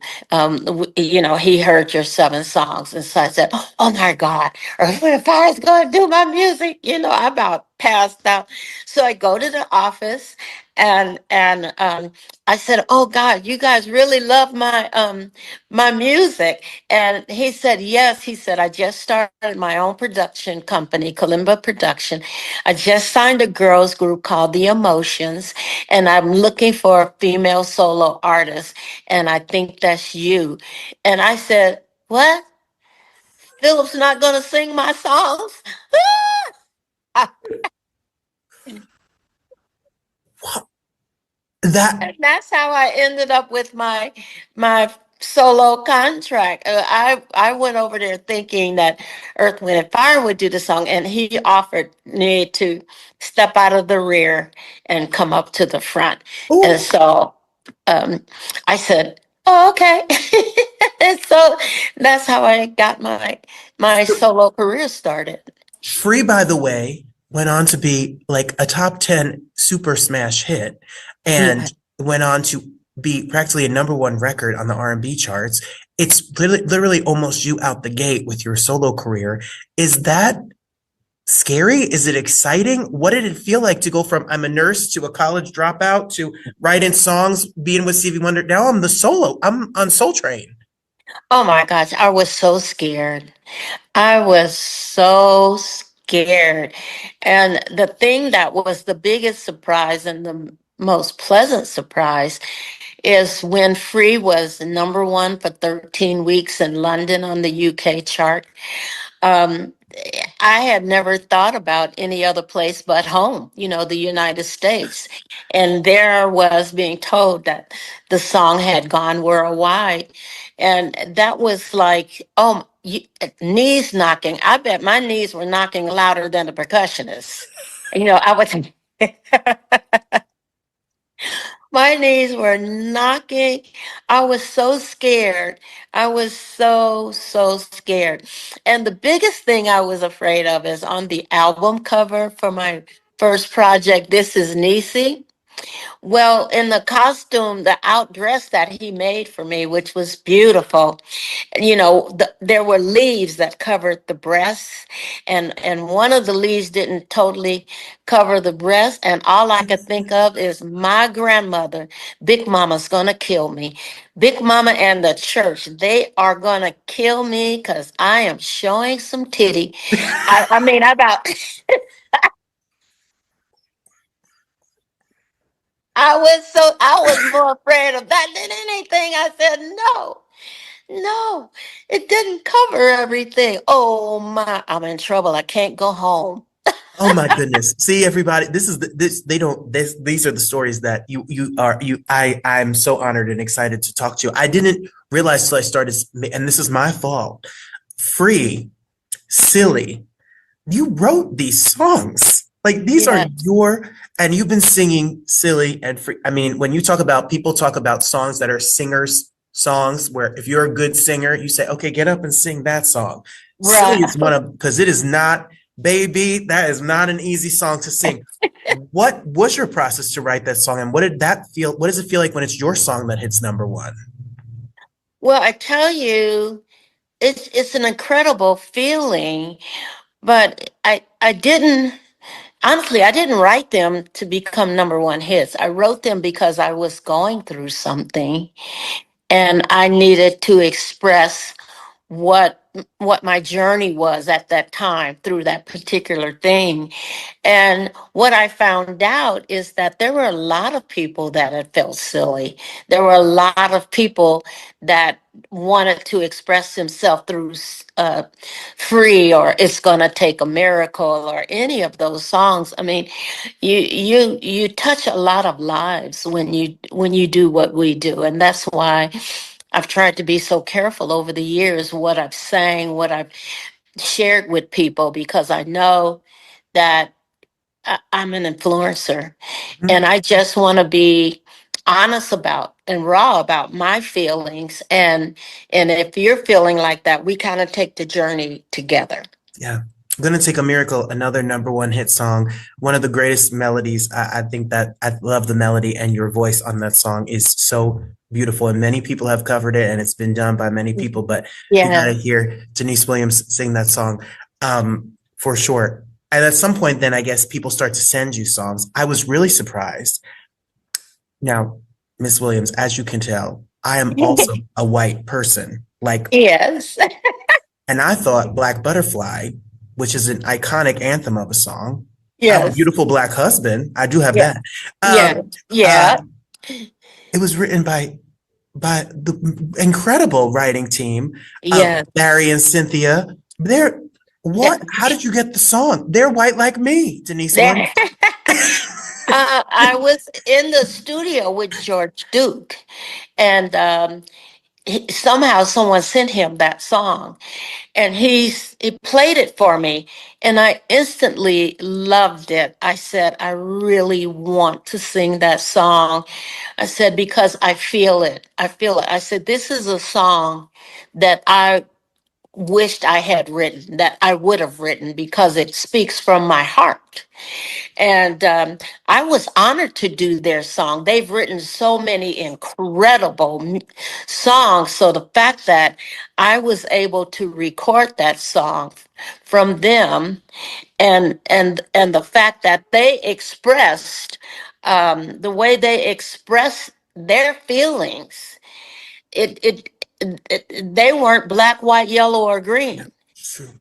He heard your 7 songs. And so I said, oh my God, Earth, Wind, and Fire is going to do my music. I about passed out. So I go to the office, and I said, oh God, you guys really love my music. And he said, yes. He said, I just started my own production company, Kalimba Production. I just signed a girls group called The Emotions, and I'm looking for a female solo artist. And I think that's you. And I said, what? Philip's not going to sing my songs? And that's how I ended up with my solo contract. I went over there thinking that Earth, Wind, and Fire would do the song, and he offered me to step out of the rear and come up to the front. Ooh. And so I said, oh, okay. And so that's how I got my solo career started. Free, by the way, went on to be like a top 10 super smash hit, and went on to be practically a #1 record on the R&B charts. It's literally almost you out the gate with your solo career. Is that scary? Is it exciting? What did it feel like to go from I'm a nurse to a college dropout to writing songs, being with Stevie Wonder? Now I'm on Soul Train. Oh my gosh, I was so scared. I was so scared. And the thing that was the biggest surprise and the most pleasant surprise is when Free was #1 for 13 weeks in London on the UK chart. I had never thought about any other place but home, the United States. And there I was being told that the song had gone worldwide. And that was like, knees knocking. I bet my knees were knocking louder than the percussionist. I was... My knees were knocking. I was so scared. I was so scared. And the biggest thing I was afraid of is on the album cover for my first project, This Is Deniece. Well, in the costume, the outdress that he made for me, which was beautiful, there were leaves that covered the breasts, and one of the leaves didn't totally cover the breast, and all I could think of is my grandmother, Big Mama's gonna kill me. Big Mama and the church, they are gonna kill me because I am showing some titty. I mean, I was more afraid of that than anything. I said, no, it didn't cover everything. Oh my, I'm in trouble. I can't go home. Oh my goodness. See, everybody, these are the stories that I'm so honored and excited to talk to you. I didn't realize till I started, and this is my fault. Free, Silly. You wrote these songs. Like these are Yeah. and you've been singing silly and free. I mean, when you talk about, people talk about songs that are singers songs, where if you're a good singer, you say, okay, get up and sing that song. Silly Right. is one of, because it is not, baby, that is not an easy song to sing. What was your process to write that song, and what did that feel? What does it feel like when it's your song that hits number one? Well, I tell you, it's an incredible feeling, but I didn't honestly, I didn't write them to become number one hits. I wrote them because I was going through something and I needed to express what what my journey was at that time through that particular thing. And what I found out is that there were a lot of people that had felt silly. There were a lot of people that wanted to express themselves through free or it's gonna take a miracle or any of those songs. I mean, you touch a lot of lives when you do what we do, and that's why I've tried to be so careful over the years what I've sang, what I've shared with people, because I know that I'm an influencer Mhm. and I just want to be honest about and raw about my feelings. And if you're feeling like that, we kind of take the journey together. Yeah. Gonna Take a Miracle, another number one hit song. One of the greatest melodies. I think that I love the melody, and your voice on that song is so beautiful. And many people have covered it, and it's been done by many people. But you Yeah. gotta hear Deniece Williams sing that song, for sure. And at some point, then I guess people start to send you songs. I was really surprised. Now, Miss Williams, as you can tell, I am also a white person. Like, Yes. and I thought Black Butterfly, which is an iconic anthem of a song. I Have a Yes. Beautiful Black Husband. I do have Yeah. that. Yeah. Uh, Yeah. it was written by the incredible writing team of Yeah. Barry and Cynthia. They're Yeah. what? How did you get the song? They're white like me, Deniece There. Williams. I was in the studio with George Duke, and somehow someone sent him that song, and he played it for me, and I instantly loved it. I said, I really want to sing that song. I said, because I feel it. I feel it. I said, this is a song that I wished I had written, that I would have written, because it speaks from my heart. And I was honored to do their song. They've written so many incredible songs. So the fact that I was able to record that song from them, and the fact that they expressed the way they expressed their feelings, they weren't black, white, yellow, or Yeah, green. true.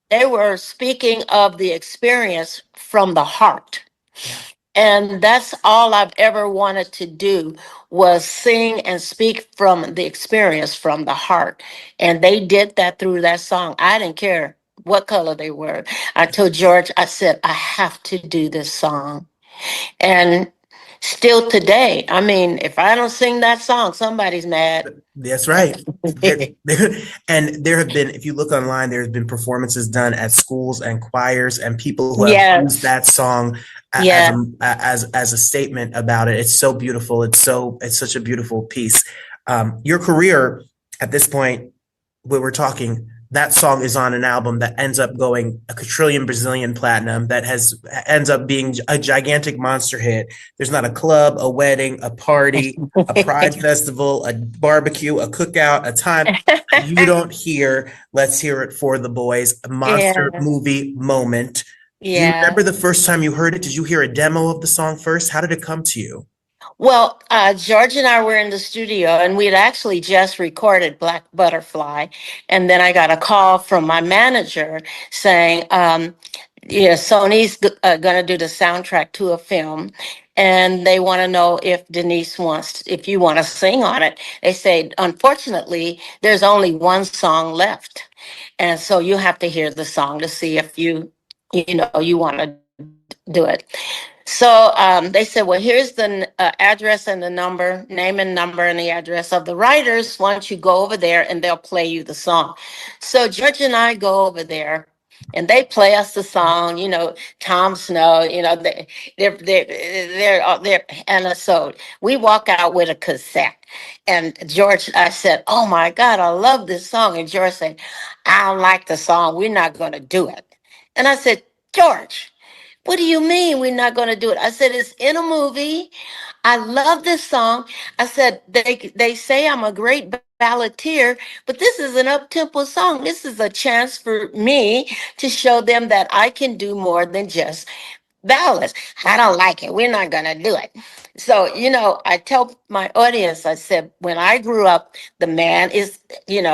They were speaking of the experience from the heart. Yeah. And that's all I've ever wanted to do, was sing and speak from the experience from the heart. And they did that through that song. I didn't care what color they were. I told George, I said, I have to do this song. And still today, I mean, if I don't sing that song, somebody's mad. That's right. And there have been, if you look online, there have been performances done at schools and choirs, and people who have used Yes. that song Yeah. as a statement about it. It's so beautiful. It's such a beautiful piece. Your career at this point, where we're talking, that song is on an album that ends up going a quadrillion Brazilian platinum, that ends up being a gigantic monster hit. There's not a club, a wedding, a party, a pride festival, a barbecue, a cookout, a time you don't hear Let's Hear It for the Boys, a monster Yeah. movie moment. Do you Yeah. remember the first time you heard it? Did you hear a demo of the song first? How did it come to you? Well, George and I were in the studio, and we'd actually just recorded Black Butterfly. And then I got a call from my manager saying, yeah, Sony's going to do the soundtrack to a film. And they want to know if if you want to sing on it. They say, unfortunately, there's only one song left. And so you have to hear the song to see if you want to do it. So they said, well, here's the address and the number, name and number and the address of the writers. Why don't you go over there and they'll play you the song? So George and I go over there, and they play us the song, Tom Snow, they're and so we walk out with a cassette. And George, I said, "Oh my God, I love this song." And George said, "I don't like the song. We're not going to do it." And I said, "George, what do you mean we're not going to do it?" I said, "It's in a movie. I love this song." I said, they say I'm a great balladeer, but this is an up-tempo song. This is a chance for me to show them that I can do more than just ballads. I don't like it. We're not going to do it." So, I tell my audience, I said, when I grew up, the man is,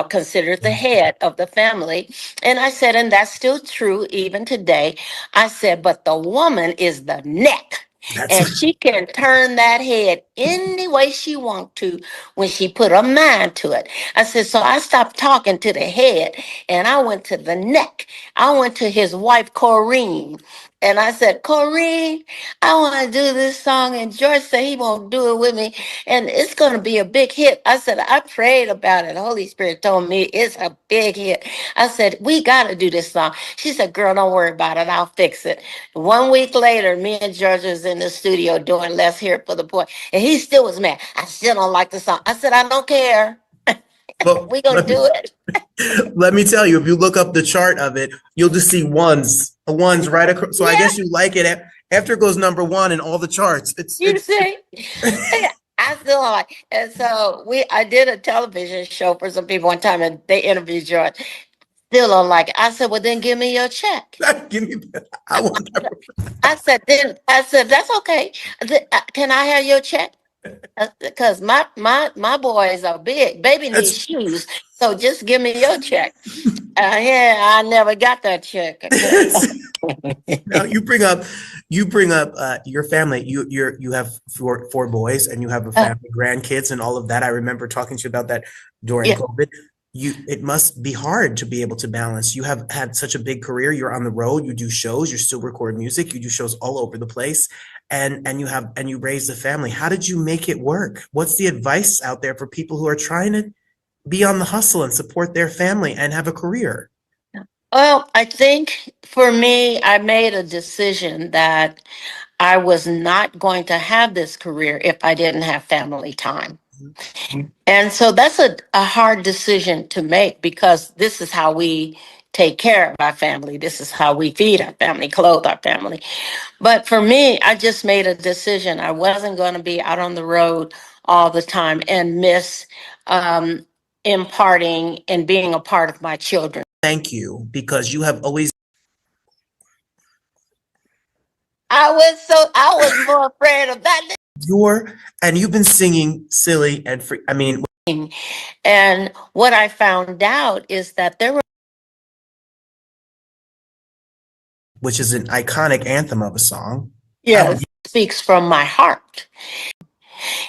considered the head of the family. And I said, and that's still true even today. I said, but the woman is the neck. And she can turn that head any way she wants to when she put her mind to it. I said, so I stopped talking to the head and I went to the neck. I went to his wife, Corrine. And I said, "Corrine, I want to do this song." And George said he won't do it with me. And it's going to be a big hit. I said, I prayed about it. The Holy Spirit told me it's a big hit. I said, we got to do this song. She said, "Girl, don't worry about it. I'll fix it." 1 week later, me and George was in the studio doing Let's Hear It for the Boy. And he still was mad. "I still don't like the song." I said, "I don't care. Well, We're going to do it." let me tell you, if you look up the chart of it, you'll just see ones right across. So I guess you like it after it goes number one in all the charts. You see? I still don't like. And so I did a television show for some people one time, and they interviewed George. Still don't like it. I said, "Well, then give me your check." Give me that. I want that. I said, "That's okay. Can I have your check?" Because my boys are big. Baby needs shoes. So just give me your check. Yeah, I never got that check. Now you bring up your family. You have four boys and you have a family, grandkids, and all of that. I remember talking to you about that during COVID. It must be hard to be able to balance. You have had such a big career. You're on the road. You do shows. You still record music. You do shows all over the place, and you raise a family. How did you make it work? What's the advice out there for people who are trying to be on the hustle and support their family and have a career? Well, I think for me, I made a decision that I was not going to have this career if I didn't have family time. And so that's a hard decision to make, because this is how we take care of our family. This is how we feed our family, clothe our family. But for me, I just made a decision. I wasn't going to be out on the road all the time and miss imparting and being a part of my children. Thank you, because you have always. I was more afraid of that. You've been singing silly and free. I mean, and what I found out is that there were, which is an iconic anthem of a song. Yes, speaks from my heart.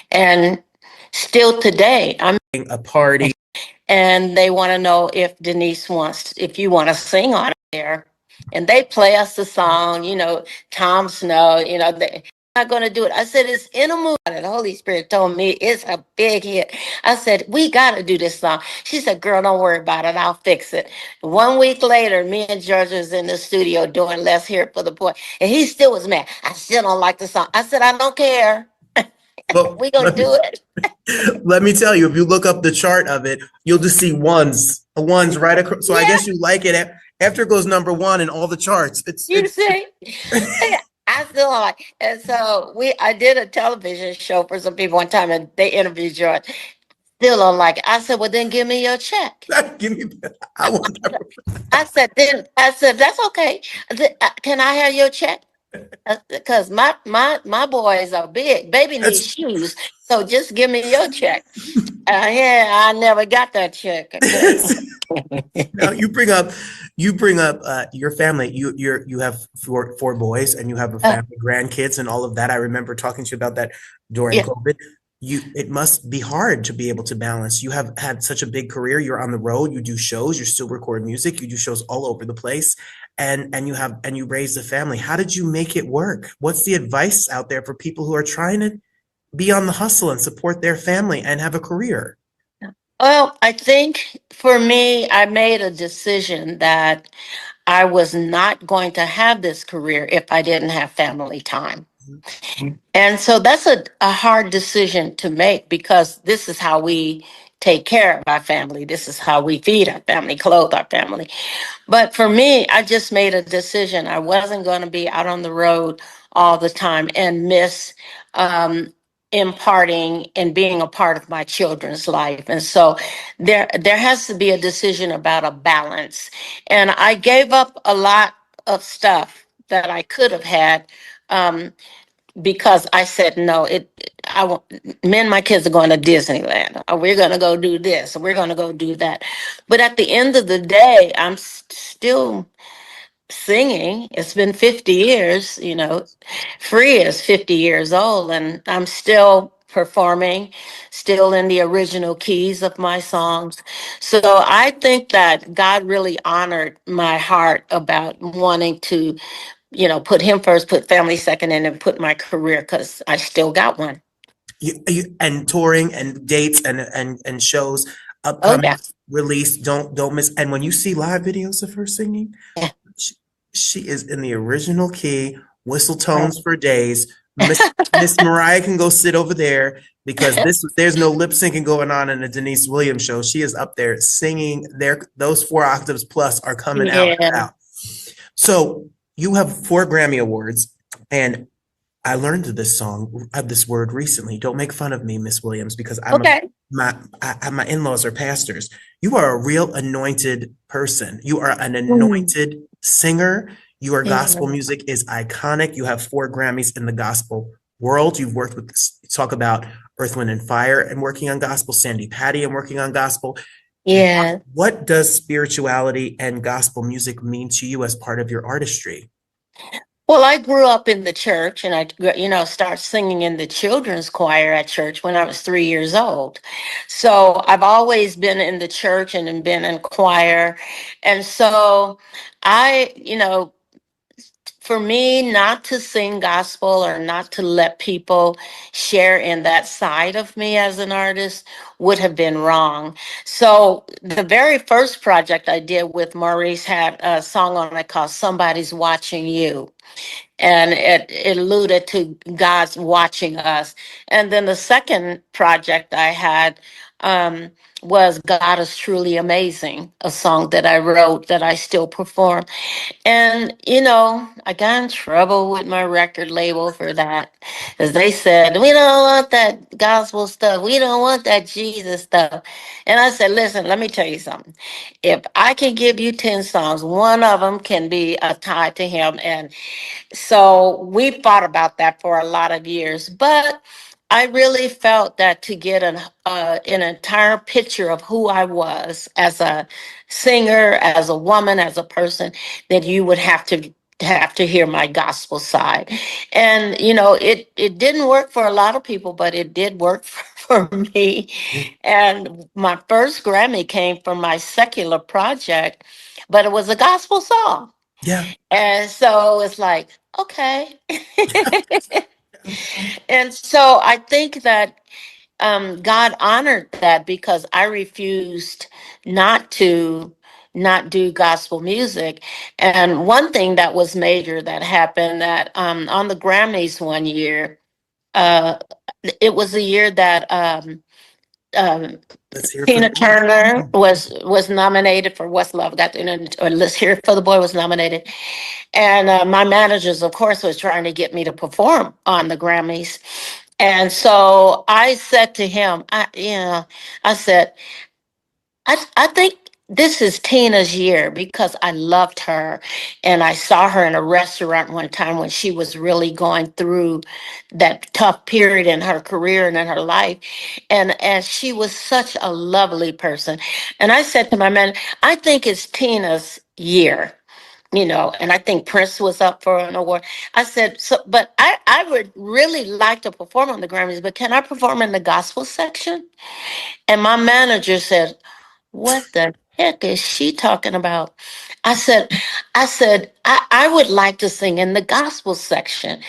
And still today, I'm a party. And they want to know if if you want to sing on it there. And they play us the song, Tom Snow, they're not going to do it. I said, it's in a movie. The Holy Spirit told me it's a big hit. I said, we got to do this song. She said, girl, don't worry about it. I'll fix it. 1 week later, me and George was in the studio doing Let's Hear It for the Boy. And he still was mad. I still don't like the song. I said, I don't care. Well, We're going to do it. Let me tell you, if you look up the chart of it, you'll just see ones right across. So I guess you like it after it goes number one in all the charts. You see? I still don't like it. And so I did a television show for some people one time, and they interviewed George. Still don't like it. I said, well, then give me your check. Give me that. I want that. I said, that's okay. Can I have your check? Because my boys are big. Baby needs shoes. So just give me your check. Yeah, I never got that check. Now you bring up your family. You have four boys and you have a family, grandkids, and all of that. I remember talking to you about that during COVID. It must be hard to be able to balance. You have had such a big career. You're on the road. You do shows. You still record music. You do shows all over the place, and you raise a family. How did you make it work? What's the advice out there for people who are trying to be on the hustle and support their family and have a career? Well, I think for me, I made a decision that I was not going to have this career if I didn't have family time. And so that's a hard decision to make, because this is how we take care of our family. This is how we feed our family, clothe our family. But for me, I just made a decision. I wasn't going to be out on the road all the time and miss imparting and being a part of my children's life. And so there has to be a decision about a balance. And I gave up a lot of stuff that I could have had, because I said no. I want, me and my kids are going to Disneyland. We're going to go do this. We're going to go do that. But at the end of the day, I'm still singing. It's been 50 years. Free is 50 years old, and I'm still performing, still in the original keys of my songs. So I think that God really honored my heart about wanting to, put him first, put family second, and then put my career, because I still got one. And touring and dates and shows Oh, upcoming, yeah. release. Don't miss. And when you see live videos of her singing, Yeah. she is in the original key, whistle tones for days. Miss Mariah can go sit over there, because there's no lip syncing going on in the Deniece Williams show. She is up there singing. Those 4 octaves plus are coming out. So you have 4 Grammy Awards, and I learned this word recently. Don't make fun of me, Miss Williams, because my in-laws are pastors. You are a real anointed person. You are an anointed singer. Your gospel music is iconic. You have 4 Grammys in the gospel world. You've worked with, talk about Earth, Wind, and Fire and working on gospel, Sandy Patty and working on gospel. Yeah. What does spirituality and gospel music mean to you as part of your artistry? Well, I grew up in the church, and I started singing in the children's choir at church when I was 3 years old. So I've always been in the church and been in choir. And so for me, not to sing gospel or not to let people share in that side of me as an artist would have been wrong. So the very first project I did with Maurice had a song on it called Somebody's Watching You. And it alluded to God's watching us. And then the second project I had was God is Truly Amazing, a song that I wrote that I still perform. And, I got in trouble with my record label for that, because they said, we don't want that gospel stuff. We don't want that Jesus stuff. And I said, listen, let me tell you something. If I can give you 10 songs, one of them can be a tie to him. And so we thought about that for a lot of years. But I really felt that to get an entire picture of who I was as a singer, as a woman, as a person, that you would have to hear my gospel side. And it didn't work for a lot of people, but it did work for me. And my first Grammy came from my secular project, but it was a gospel song. Yeah. And so it's like, okay. And so I think that God honored that, because I refused not do gospel music. And one thing that was major that happened, that on the Grammys one year, uh, it was the year that um, Let's hear Tina from Turner was nominated for What's Love Got to, or Let's Hear It for the Boy was nominated. And my managers, of course, was trying to get me to perform on the Grammys. And so I said to him, I said, I think this is Tina's year, because I loved her. And I saw her in a restaurant one time when she was really going through that tough period in her career and in her life. And she was such a lovely person. And I said to my man, I think it's Tina's year. And I think Prince was up for an award. I said, but I would really like to perform on the Grammys, but can I perform in the gospel section? And my manager said, what the heck is she talking about? I said, I would like to sing in the gospel section.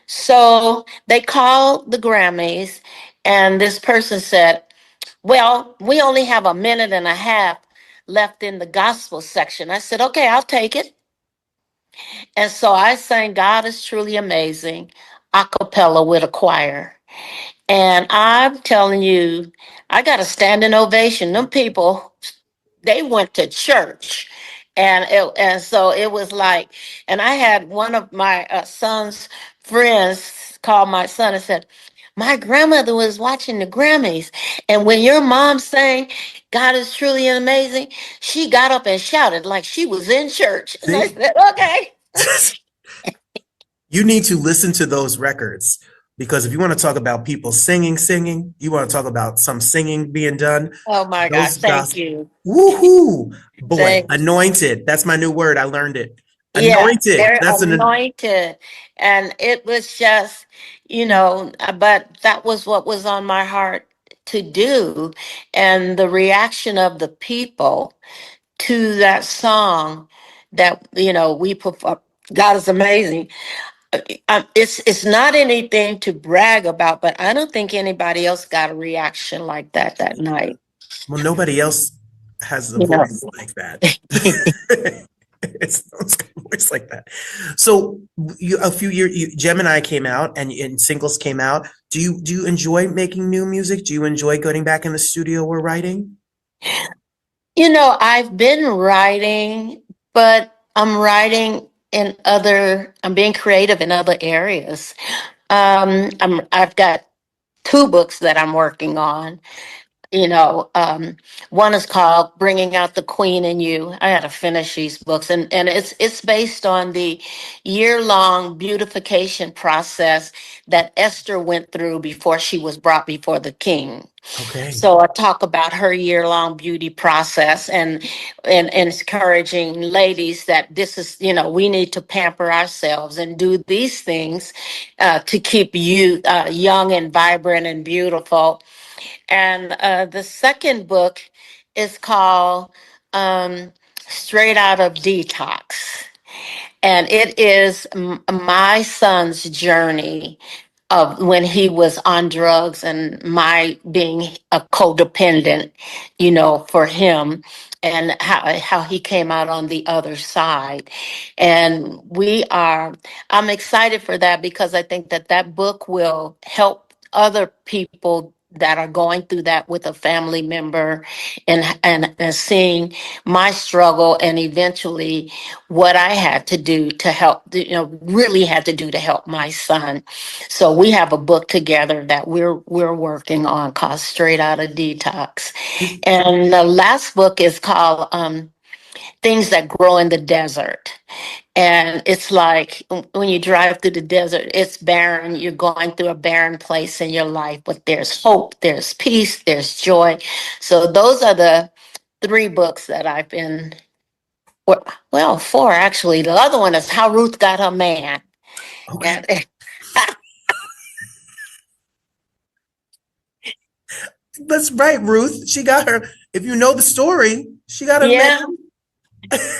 So they called the Grammys, and this person said, well, we only have a minute and a half left in the gospel section. I said, okay, I'll take it. And so I sang God is Truly Amazing a cappella with a choir. And I'm telling you, I got a standing ovation. Them people, they went to church. And so it was like, and I had one of my son's friends call my son and said, my grandmother was watching the Grammys. And when your mom sang, God is truly amazing, she got up and shouted like she was in church. And I See? said, okay. You need to listen to those records, because if you want to talk about people singing, you want to talk about some singing being done. Oh my gosh, Those thank gospel, you. woohoo, boy, Thank anointed. That's my new word. I learned it. Yeah, Anointed. they're That's an. anointed. And it was just, but that was what was on my heart to do. And the reaction of the people to that song that, we perform, God is amazing. It's not anything to brag about, but I don't think anybody else got a reaction like that night. Well, nobody else has a You know. voice like that. It's no one's got a voice like that. So a few years, Gemini came out and singles came out. Do you enjoy making new music? Do you enjoy getting back in the studio or writing? I've been writing, but I'm being creative in other areas. I've got two books that I'm working on. One is called Bringing Out the Queen in You. I had to finish these books, and it's based on the year-long beautification process that Esther went through before she was brought before the king. Okay. So I talk about her year-long beauty process and encouraging ladies that this is, we need to pamper ourselves and do these things to keep you young and vibrant and beautiful. And the second book is called Straight Out of Detox. And it is my son's journey of when he was on drugs and my being a codependent, for him, and how he came out on the other side. And I'm excited for that because I think that book will help other people that are going through that with a family member and seeing my struggle and eventually what I had to do to help, really had to do to help my son. So we have a book together that we're working on called Straight Out of Detox. And the last book is called Things That Grow in the Desert. And it's like when you drive through the desert, it's barren. You're going through a barren place in your life, but there's hope, there's peace, there's joy. So those are the three books that I've been, well, four actually. The other one is How Ruth Got Her Man. Okay. And That's right, Ruth. She got her. If you know the story, she got a yeah, man.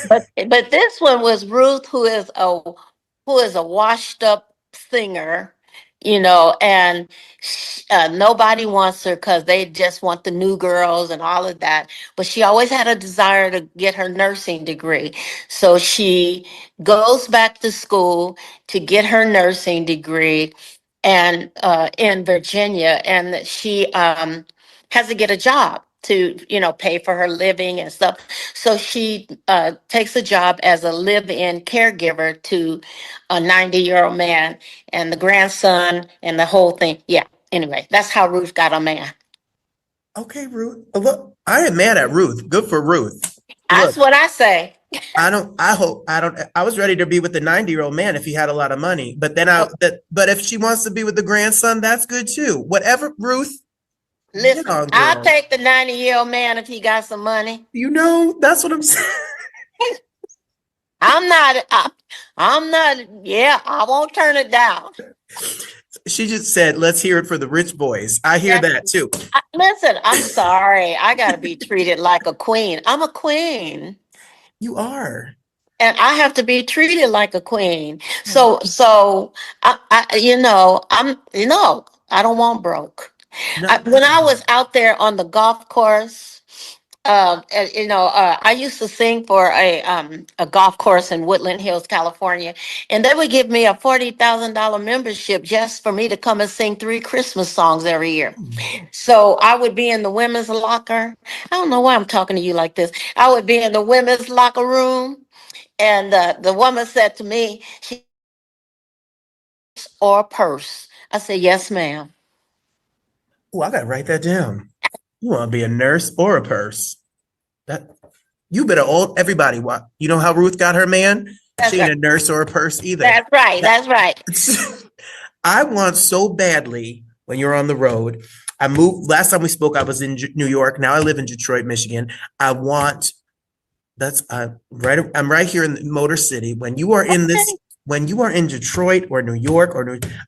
but this one was Ruth, who is a washed up singer, and nobody wants her because they just want the new girls and all of that. But she always had a desire to get her nursing degree, so she goes back to school to get her nursing degree, and in Virginia, and she has to get a job to pay for her living and stuff. So she takes a job as a live-in caregiver to a 90-year-old man and the grandson and the whole thing. Yeah. Anyway, that's how Ruth got a man. Okay, Ruth. Look, I am mad at Ruth. Good for Ruth. That's Look, what I say. I was ready to be with the 90-year-old man if he had a lot of money. But then but if she wants to be with the grandson, that's good too. Whatever, Ruth. Get Listen, on, I'll girl. take the 90-year-old man if he got some money. That's what I'm saying. I'm not, yeah, I won't turn it down. She just said, let's hear it for the rich boys. I hear that too. Listen, I'm sorry. I got to be treated like a queen. I'm a queen. You are. And I have to be treated like a queen. So I don't want broke. No. When I was out there on the golf course, I used to sing for a golf course in Woodland Hills, California, and they would give me a $40,000 membership just for me to come and sing 3 Christmas songs every year. So I would be in the women's locker. I don't know why I'm talking to you like this. I would be in the women's locker room, and the woman said to me, "She or a purse." I said, "Yes, ma'am." Oh, I gotta write that down. You want to be a nurse or a purse? That you better all everybody. What you know how Ruth got her man? That's She ain't right. a nurse or a purse either. That's right. That's right. I want so badly when you're on the road. I moved last time we spoke. I was in New York. Now I live in Detroit, Michigan. I want that's right. I'm right here in the Motor City. When you are in this, when you are in Detroit or New York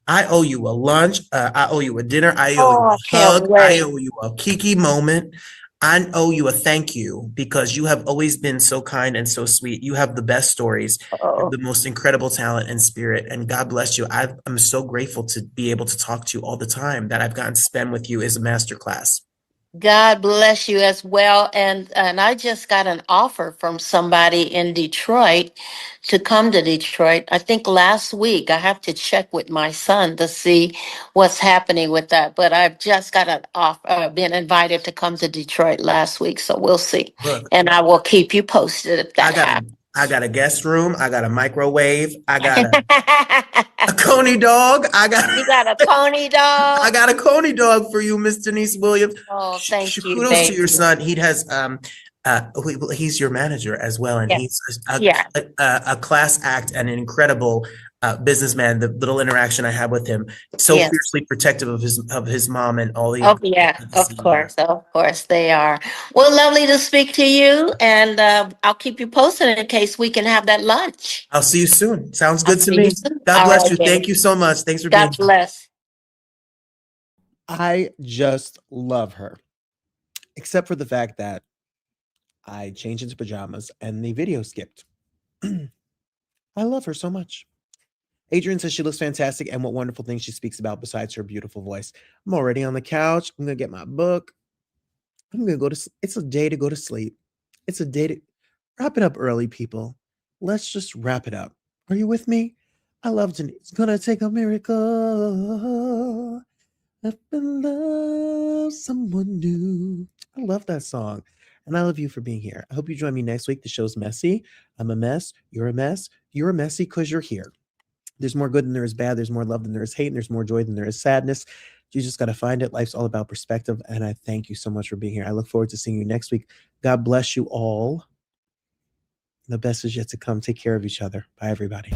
I owe you a lunch. I owe you a dinner. I owe you Oh, I a can't hug. I wait. owe you a Kiki moment. I owe you a thank you because you have always been so kind and so sweet. You have the best stories, you have Oh, the most incredible talent and spirit, and God bless you. I'm so grateful to be able to talk to you all the time. That I've gotten to spend with you is a masterclass. God bless you as well. And I just got an offer from somebody in Detroit to come to Detroit. I think last week. I have to check with my son to see what's happening with that. But I've just got an offer, been invited to come to Detroit last week. So we'll see. Look, And I will keep you posted if I that got a happens. I got a guest room. I got a microwave. I got a Coney dog. You got a Coney I dog? got a Coney dog for you, Miss Deniece Williams. Oh, thank you, Kudos to your baby. son. He has he's your manager as well, and Yeah. he's Yeah. a class act and an incredible businessman. The little interaction I had with him, so Yes. fiercely protective of his mom and all the Oh, yeah, legacy he has. of course they are. Well, lovely to speak to you, and I'll keep you posted in case we can have that lunch. I'll see you soon. Sounds I'll good to see you me. soon. God All bless right, you. baby. Thank you so much. Thanks for being God here. bless. I just love her, except for the fact that I changed into pajamas and the video skipped. I love her so much. Adrian says she looks fantastic and what wonderful things she speaks about besides her beautiful voice. I'm already on the couch. I'm going to get my book. I'm going to go to sleep. It's a day to go to sleep. It's a day to wrap it up early, people. Let's just wrap it up. Are you with me? I love Deniece. It's going to take a miracle. Up and love someone new. I love that song. And I love you for being here. I hope you join me next week. The show's messy. I'm a mess. You're a mess. You're messy because you're here. There's more good than there is bad. There's more love than there is hate. And there's more joy than there is sadness. You just got to find it. Life's all about perspective. And I thank you so much for being here. I look forward to seeing you next week. God bless you all. The best is yet to come. Take care of each other. Bye, everybody.